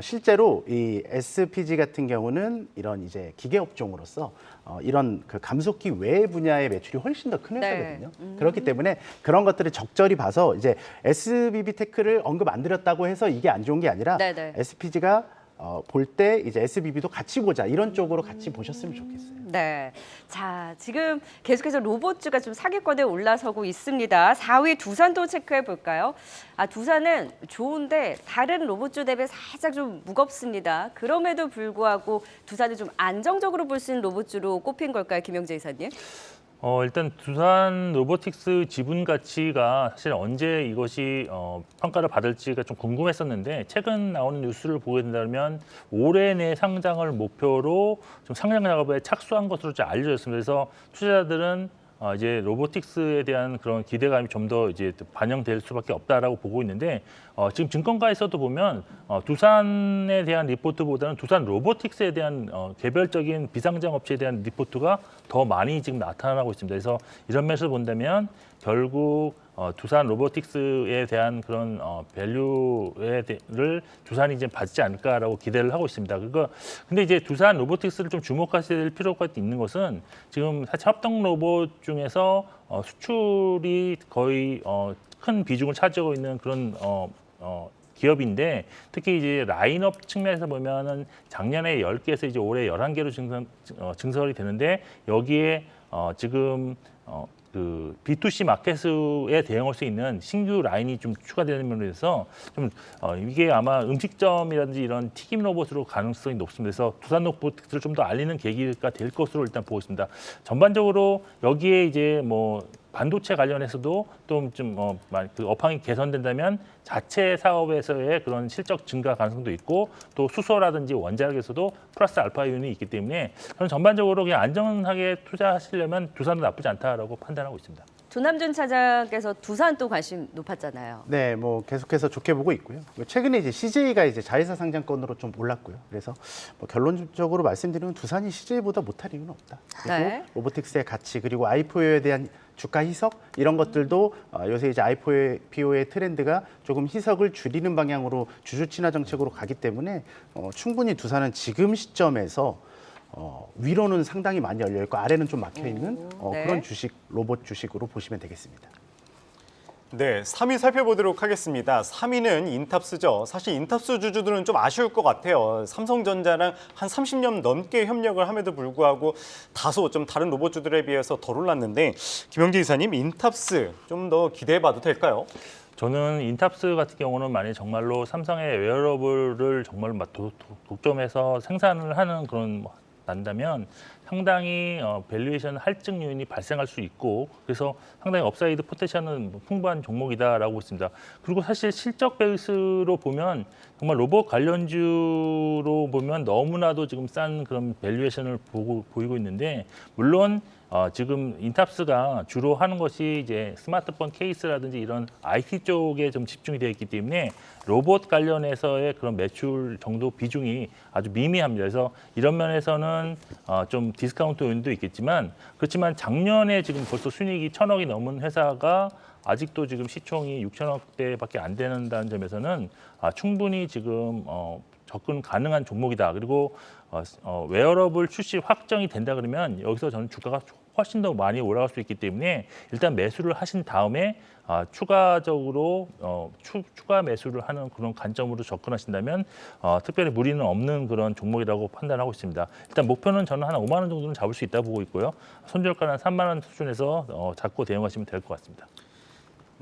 실제로 이 SPG 같은 경우는 이런 이제 기계 업종으로서 이런 그 감속기 외 분야의 매출이 훨씬 더 큰 회사거든요. 네. 그렇기 때문에 그런 것들을 적절히 봐서 이제 SBB 테크를 언급 안 드렸다고 해서 이게 안 좋은 게 아니라 네네. SPG가 볼 때 이제 SBB도 같이 보자 이런 쪽으로 같이 보셨으면 좋겠어요. 네. 자, 지금 계속해서 로봇주가 좀 상위권에 올라서고 있습니다. 4위 두산도 체크해 볼까요? 두산은 좋은데 다른 로봇주 대비 살짝 좀 무겁습니다. 그럼에도 불구하고 두산을 좀 안정적으로 볼 수 있는 로봇주로 꼽힌 걸까요, 김영재 이사님? 일단 두산 로보틱스 지분 가치가 사실 언제 이것이 평가를 받을지가 좀 궁금했었는데 최근 나오는 뉴스를 보게 된다면 올해 내 상장을 목표로 좀 상장 작업에 착수한 것으로 좀 알려졌습니다. 그래서 투자자들은 이제 로보틱스에 대한 그런 기대감이 좀 더 이제 반영될 수밖에 없다라고 보고 있는데 지금 증권가에서도 보면 두산에 대한 리포트보다는 두산 로보틱스에 대한 개별적인 비상장 업체에 대한 리포트가 더 많이 지금 나타나고 있습니다. 그래서 이런 면에서 본다면 결국 두산 로보틱스에 대한 그런 밸류를 두산이 이제 받지 않을까라고 기대를 하고 있습니다. 근데 이제 두산 로보틱스를 좀 주목하셔야 될 필요가 있는 것은 지금 사실 협동 로봇 중에서 수출이 거의 큰 비중을 차지하고 있는 그런 기업인데 특히 이제 라인업 측면에서 보면은 작년에 10개에서 이제 올해 11개로 증설이 되는데 여기에 지금 그 B2C 마켓에 대응할 수 있는 신규 라인이 좀 추가되는 면에서 좀 이게 아마 음식점이라든지 이런 튀김 로봇으로 가능성이 높습니다. 그래서 두산 로보틱스를 좀 더 알리는 계기가 될 것으로 일단 보고 있습니다. 전반적으로 여기에 이제 뭐 반도체 관련해서도 좀 그 업황이 개선된다면 자체 사업에서의 그런 실적 증가 가능성도 있고 또 수소라든지 원자력에서도 플러스 알파 요인이 있기 때문에 저는 전반적으로 그냥 안전하게 투자하시려면 두산은 나쁘지 않다라고 판단하고 있습니다. 조남준 차장께서 두산 또 관심 높았잖아요. 네, 뭐 계속해서 좋게 보고 있고요. 최근에 이제 CJ가 이제 자회사 상장권으로 좀 올랐고요. 그래서 뭐 결론적으로 말씀드리면 두산이 CJ보다 못할 이유는 없다. 그리고 네. 로보틱스의 가치 그리고 IPO에 대한 주가 희석 이런 것들도 요새 이제 IPO의 트렌드가 조금 희석을 줄이는 방향으로 주주 친화 정책으로 가기 때문에 충분히 두산은 지금 시점에서 위로는 상당히 많이 열려 있고 아래는 좀 막혀 있는 네. 그런 주식 로봇 주식으로 보시면 되겠습니다. 네, 3위 살펴보도록 하겠습니다. 3위는 인탑스죠. 사실 인탑스 주주들은 좀 아쉬울 것 같아요. 삼성전자랑 한 30년 넘게 협력을 함에도 불구하고 다소 좀 다른 로봇주들에 비해서 덜 올랐는데 김영재 이사님, 인탑스 좀 더 기대해봐도 될까요? 저는 인탑스 같은 경우는 만약 정말로 삼성의 웨어러블을 정말 독점해서 생산을 하는 그런 난다면 상당히 밸류에이션 할증 요인이 발생할 수 있고 그래서 상당히 업사이드 포텐셜은 풍부한 종목이다라고 있습니다. 그리고 사실 실적 베이스로 보면 정말 로봇 관련주로 보면 너무나도 지금 싼 그런 밸류에이션을 보이고 있는데 물론 지금 인탑스가 주로 하는 것이 이제 스마트폰 케이스라든지 이런 IT 쪽에 좀 집중이 되어 있기 때문에 로봇 관련해서의 그런 매출 정도 비중이 아주 미미합니다. 그래서 이런 면에서는 좀 디스카운트 요인도 있겠지만 그렇지만 작년에 지금 벌써 순이익이 1,000억이 넘은 회사가 아직도 지금 시총이 6천억대밖에 안 된다는 점에서는 충분히 지금 접근 가능한 종목이다. 그리고 웨어러블 출시 확정이 된다 그러면 여기서 저는 주가가 훨씬 더 많이 올라갈 수 있기 때문에 일단 매수를 하신 다음에 추가적으로 추가 매수를 하는 그런 관점으로 접근하신다면 특별히 무리는 없는 그런 종목이라고 판단하고 있습니다. 일단 목표는 저는 한 5만 원 정도는 잡을 수 있다고 보고 있고요. 손절가는 3만 원 수준에서 잡고 대응하시면 될 것 같습니다.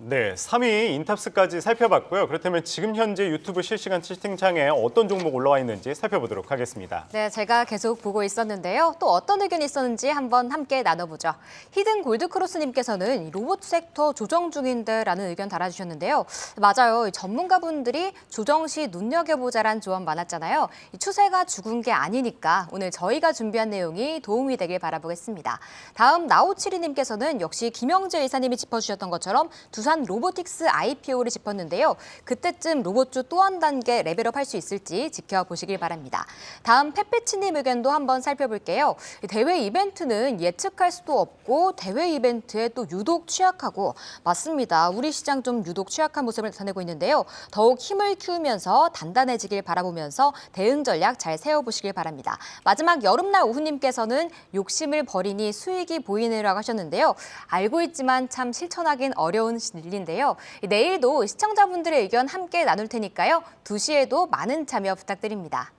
네, 3위 인탑스까지 살펴봤고요. 그렇다면 지금 현재 유튜브 실시간 채팅창에 어떤 종목 올라와 있는지 살펴보도록 하겠습니다. 네, 제가 계속 보고 있었는데요. 또 어떤 의견이 있었는지 한번 함께 나눠보죠. 히든 골드크로스님께서는 로봇 섹터 조정 중인데라는 의견 달아주셨는데요. 맞아요. 이 전문가분들이 조정 시 눈여겨보자란 조언 많았잖아요. 이 추세가 죽은 게 아니니까 오늘 저희가 준비한 내용이 도움이 되길 바라보겠습니다. 다음 나우치리님께서는 역시 김영재 이사님이 짚어주셨던 것처럼 두산 로보틱스 IPO를 짚었는데요. 그때쯤 로봇주 또 한 단계 레벨업 할 수 있을지 지켜보시길 바랍니다. 다음 페페치님 의견도 한번 살펴볼게요. 대회 이벤트는 예측할 수도 없고 대회 이벤트에 또 유독 취약하고 맞습니다. 우리 시장 좀 유독 취약한 모습을 나타내고 있는데요. 더욱 힘을 키우면서 단단해지길 바라보면서 대응 전략 잘 세워보시길 바랍니다. 마지막 여름날 오후님께서는 욕심을 버리니 수익이 보이느라고 하셨는데요. 알고 있지만 참 실천하긴 어려운 일인데요. 내일도 시청자분들의 의견 함께 나눌 테니까요. 2시에도 많은 참여 부탁드립니다.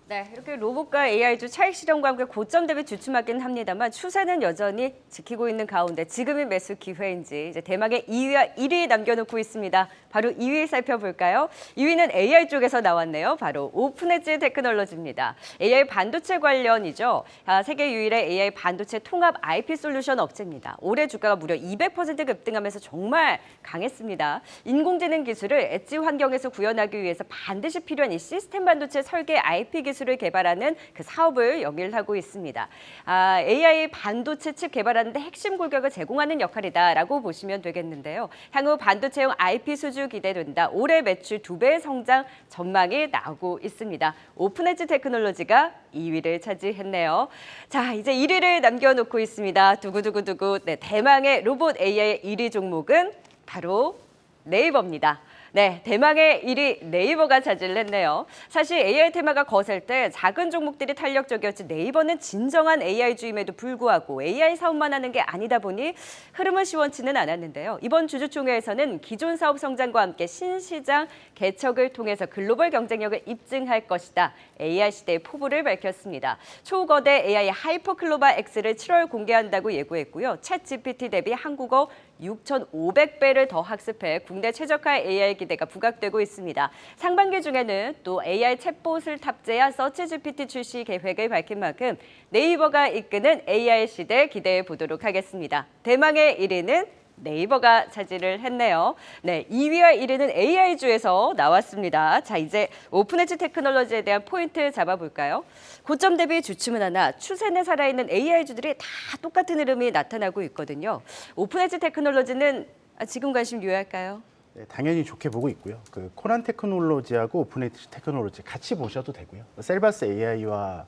네, 이렇게 로봇과 AI주 차익 실현과 함께 고점 대비 주춤하긴 합니다만 추세는 여전히 지키고 있는 가운데 지금이 매수 기회인지 이제 대망의 2위와 1위 남겨놓고 있습니다. 바로 2위 살펴볼까요? 2위는 AI 쪽에서 나왔네요. 바로 오픈엣지 테크놀로지입니다. AI 반도체 관련이죠. 세계 유일의 AI 반도체 통합 IP 솔루션 업체입니다. 올해 주가가 무려 200% 급등하면서 정말 강했습니다. 인공지능 기술을 엣지 환경에서 구현하기 위해서 반드시 필요한 이 시스템 반도체 설계 IP 기술을 개발하는 그 사업을 영위하고 있습니다. AI 반도체 칩 개발하는 데 핵심 골격을 제공하는 역할이다라고 보시면 되겠는데요. 향후 반도체용 IP 수주 기대된다. 올해 매출 2배의 성장 전망이 나오고 있습니다. 오픈엣지 테크놀로지가 2위를 차지했네요. 자, 이제 1위를 남겨놓고 있습니다. 두구두구두구. 네, 대망의 로봇 AI 1위 종목은 바로 네이버입니다. 네, 대망의 1위 네이버가 차지를 했네요. 사실 AI 테마가 거셀 때 작은 종목들이 탄력적이었지 네이버는 진정한 AI주임에도 불구하고 AI 사업만 하는 게 아니다 보니 흐름은 시원치는 않았는데요. 이번 주주총회에서는 기존 사업 성장과 함께 신시장 개척을 통해서 글로벌 경쟁력을 입증할 것이다. AI 시대의 포부를 밝혔습니다. 초거대 AI 하이퍼클로바 X를 7월 공개한다고 예고했고요. 챗 GPT 대비 한국어 6,500배를 더 학습해 국내 최적화 AI 기대가 부각되고 있습니다. 상반기 중에는 또 AI 챗봇을 탑재한 서치 GPT 출시 계획을 밝힌 만큼 네이버가 이끄는 AI 시대 기대해 보도록 하겠습니다. 대망의 1위는 네이버가 차지를 했네요. 네, 2위와 1위는 AI주에서 나왔습니다. 자, 이제 오픈엣지 테크놀로지에 대한 포인트 잡아볼까요? 고점 대비 주춤은 하나 추세는 살아있는 AI주들이 다 똑같은 흐름이 나타나고 있거든요. 오픈엣지 테크놀로지는 지금 관심 유효할까요? 네, 당연히 좋게 보고 있고요. 그 코난 테크놀로지하고 오픈엣지 테크놀로지 같이 보셔도 되고요. 셀바스 AI와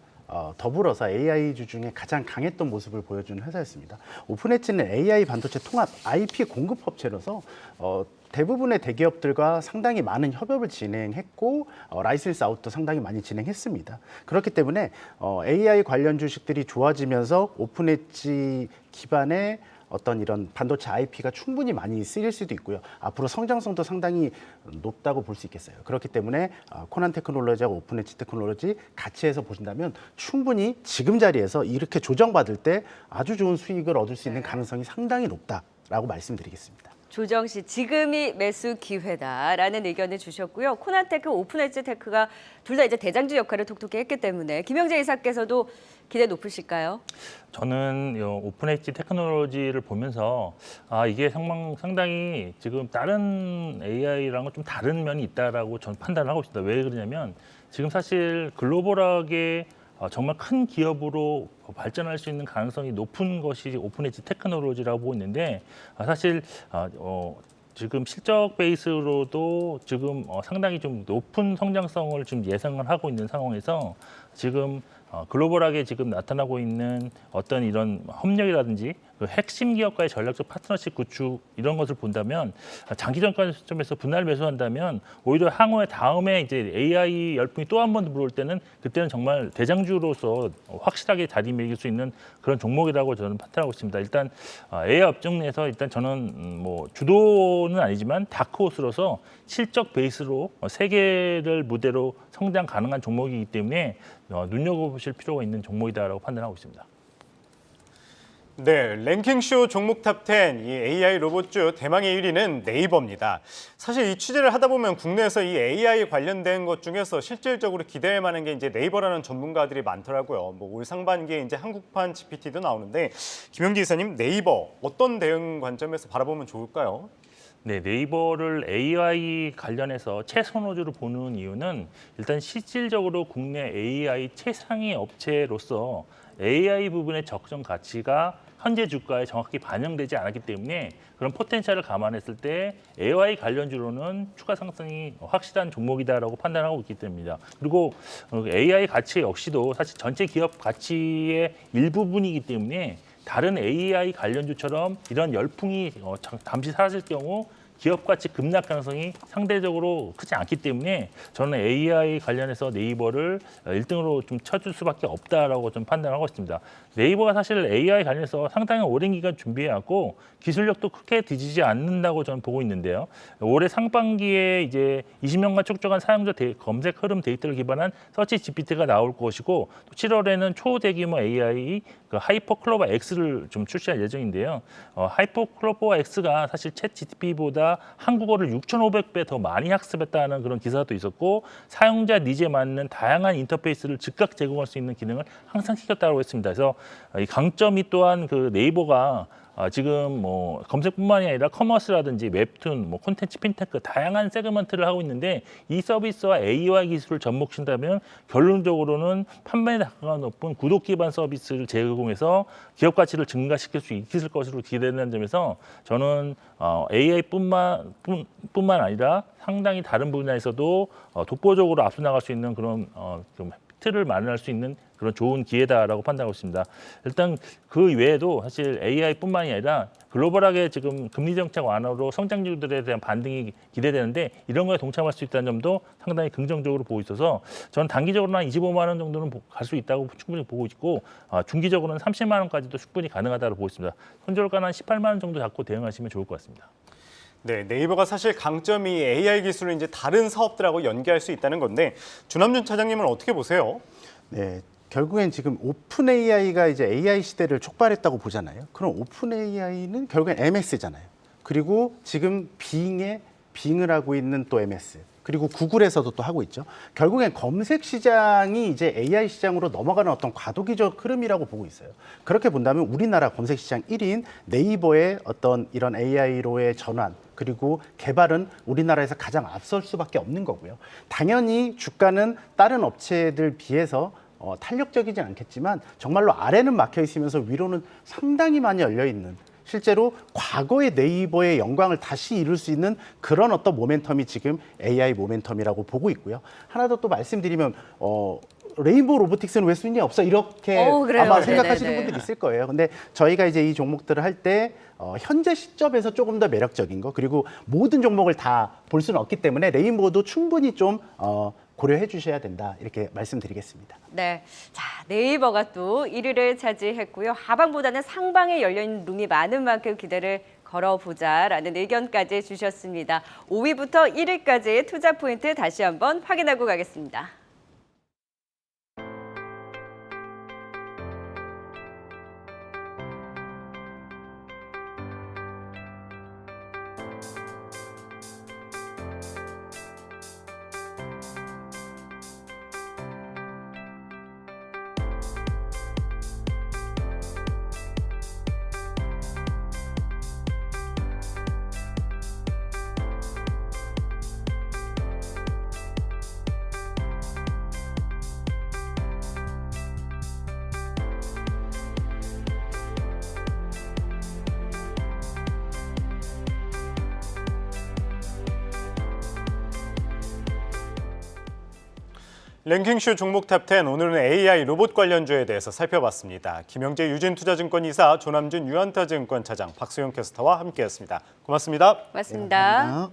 더불어서 AI주 중에 가장 강했던 모습을 보여주는 회사였습니다. 오픈엣지는 AI 반도체 통합 IP 공급 업체로서 대부분의 대기업들과 상당히 많은 협업을 진행했고 라이센스 아웃도 상당히 많이 진행했습니다. 그렇기 때문에 AI 관련 주식들이 좋아지면서 오픈엣지 기반의 어떤 이런 반도체 IP가 충분히 많이 쓰일 수도 있고요. 앞으로 성장성도 상당히 높다고 볼 수 있겠어요. 그렇기 때문에 코난 테크놀로지하고 오픈엣지 테크놀로지 같이 해서 보신다면 충분히 지금 자리에서 이렇게 조정받을 때 아주 좋은 수익을 얻을 수 있는 가능성이 상당히 높다라고 말씀드리겠습니다. 조정 씨, 지금이 매수 기회다라는 의견을 주셨고요. 코난테크, 오픈엣지 테크가 둘 다 이제 대장주 역할을 톡톡히 했기 때문에 김영재 이사께서도 기대 높으실까요? 저는 오픈엣지 테크놀로지를 보면서 이게 상당히 지금 다른 AI랑은 좀 다른 면이 있다라고 저는 판단을 하고 있습니다. 왜 그러냐면 지금 사실 글로벌하게 정말 큰 기업으로 발전할 수 있는 가능성이 높은 것이 오픈 엣지 테크놀로지라고 보고 있는데 사실 지금 실적 베이스로도 지금 상당히 좀 높은 성장성을 지금 예상을 하고 있는 상황에서 지금 글로벌하게 지금 나타나고 있는 어떤 이런 협력이라든지 그 핵심 기업과의 전략적 파트너십 구축 이런 것을 본다면 장기적 관점에서 분할 매수한다면 오히려 향후에 다음에 이제 AI 열풍이 또 한 번 불어올 때는 그때는 정말 대장주로서 확실하게 자리매길 수 있는 그런 종목이라고 저는 판단하고 있습니다. 일단 AI 업종 내에서 일단 저는 뭐 주도는 아니지만 다크호스로서 실적 베이스로 세계를 무대로 성장 가능한 종목이기 때문에 눈여겨보실 필요가 있는 종목이다라고 판단하고 있습니다. 네, 랭킹쇼 종목 탑10 이 AI 로봇주 대망의 1위는 네이버입니다. 사실 이 취재를 하다 보면 국내에서 이 AI 관련된 것 중에서 실질적으로 기대할 만한 게 이제 네이버라는 전문가들이 많더라고요. 뭐 올 상반기에 이제 한국판 GPT도 나오는데 김영기 이사님, 네이버 어떤 대응 관점에서 바라보면 좋을까요? 네, 네이버를 AI 관련해서 최선호주로 보는 이유는 일단 실질적으로 국내 AI 최상위 업체로서 AI 부분의 적정 가치가 현재 주가에 정확히 반영되지 않았기 때문에 그런 포텐셜을 감안했을 때 AI 관련주로는 추가 상승이 확실한 종목이다라고 판단하고 있기 때문입니다. 그리고 AI 가치 역시도 사실 전체 기업 가치의 일부분이기 때문에 다른 AI 관련주처럼 이런 열풍이 잠시 사라질 경우 기업 가치 급락 가능성이 상대적으로 크지 않기 때문에 저는 AI 관련해서 네이버를 1등으로 좀 쳐줄 수밖에 없다라고 좀 판단하고 있습니다. 네이버가 사실 AI 관련해서 상당히 오랜 기간 준비해왔고 기술력도 크게 뒤지지 않는다고 저는 보고 있는데요. 올해 상반기에 이제 20년간 축적한 사용자 검색 흐름 데이터를 기반한 서치 GPT가 나올 것이고 또 7월에는 초대규모 AI 그 하이퍼클로버 X를 좀 출시할 예정인데요. 하이퍼클로버 X가 사실 챗 GPT보다 한국어를 6,500배 더 많이 학습했다는 그런 기사도 있었고 사용자 니즈에 맞는 다양한 인터페이스를 즉각 제공할 수 있는 기능을 항상 시켰다고 했습니다. 그래서 이 강점이 또한 그 네이버가 지금 뭐 검색뿐만이 아니라 커머스라든지 웹툰, 뭐 콘텐츠, 핀테크 다양한 세그먼트를 하고 있는데 이 서비스와 AI 기술을 접목신다면 결론적으로는 판매 단가가 높은 구독 기반 서비스를 제공해서 기업 가치를 증가시킬 수 있을 것으로 기대되는 점에서 저는 AI뿐만 아니라 상당히 다른 분야에서도 독보적으로 앞서 나갈 수 있는 그런 좀 틀을 마련할 수 있는 그런 좋은 기회다라고 판단하고 있습니다. 일단 그 외에도 사실 AI뿐만이 아니라 글로벌하게 지금 금리 정책 완화로 성장주들에 대한 반등이 기대되는데 이런 거에 동참할 수 있다는 점도 상당히 긍정적으로 보고 있어서 저는 단기적으로는 한 25만 원 정도는 갈 수 있다고 충분히 보고 있고 중기적으로는 30만 원까지도 충분히 가능하다고 보고 있습니다. 손절가는 한 18만 원 정도 잡고 대응하시면 좋을 것 같습니다. 네, 네이버가 사실 강점이 AI 기술을 이제 다른 사업들하고 연계할 수 있다는 건데 주남준 차장님은 어떻게 보세요? 네, 결국엔 지금 오픈 AI가 이제 AI 시대를 촉발했다고 보잖아요. 그럼 오픈 AI는 결국엔 MS잖아요. 그리고 지금 빙을 하고 있는 또 MS. 그리고 구글에서도 또 하고 있죠. 결국엔 검색 시장이 이제 AI 시장으로 넘어가는 어떤 과도기적 흐름이라고 보고 있어요. 그렇게 본다면 우리나라 검색 시장 1위인 네이버의 어떤 이런 AI로의 전환 그리고 개발은 우리나라에서 가장 앞설 수밖에 없는 거고요. 당연히 주가는 다른 업체들 비해서 탄력적이진 않겠지만 정말로 아래는 막혀 있으면서 위로는 상당히 많이 열려 있는 실제로 과거의 네이버의 영광을 다시 이룰 수 있는 그런 어떤 모멘텀이 지금 AI 모멘텀이라고 보고 있고요. 하나 더 또 말씀드리면 레인보우 로보틱스는 왜 순위 없어? 이렇게 그래요. 아마 네네네. 생각하시는 분들이 있을 거예요. 근데 저희가 이제 이 종목들을 할 때 현재 시점에서 조금 더 매력적인 거 그리고 모든 종목을 다 볼 수는 없기 때문에 레인보우도 충분히 좀 고려해 주셔야 된다 이렇게 말씀드리겠습니다. 네, 자 네이버가 또 1위를 차지했고요. 하방보다는 상방에 열려있는 룸이 많은 만큼 기대를 걸어보자라는 의견까지 주셨습니다. 5위부터 1위까지 투자 포인트 다시 한번 확인하고 가겠습니다. 랭킹쇼 종목 탑10 오늘은 AI 로봇 관련주에 대해서 살펴봤습니다. 김영재 유진투자증권 이사, 조남준 유한타증권 차장, 박수영 캐스터와 함께했습니다. 고맙습니다. 고맙습니다.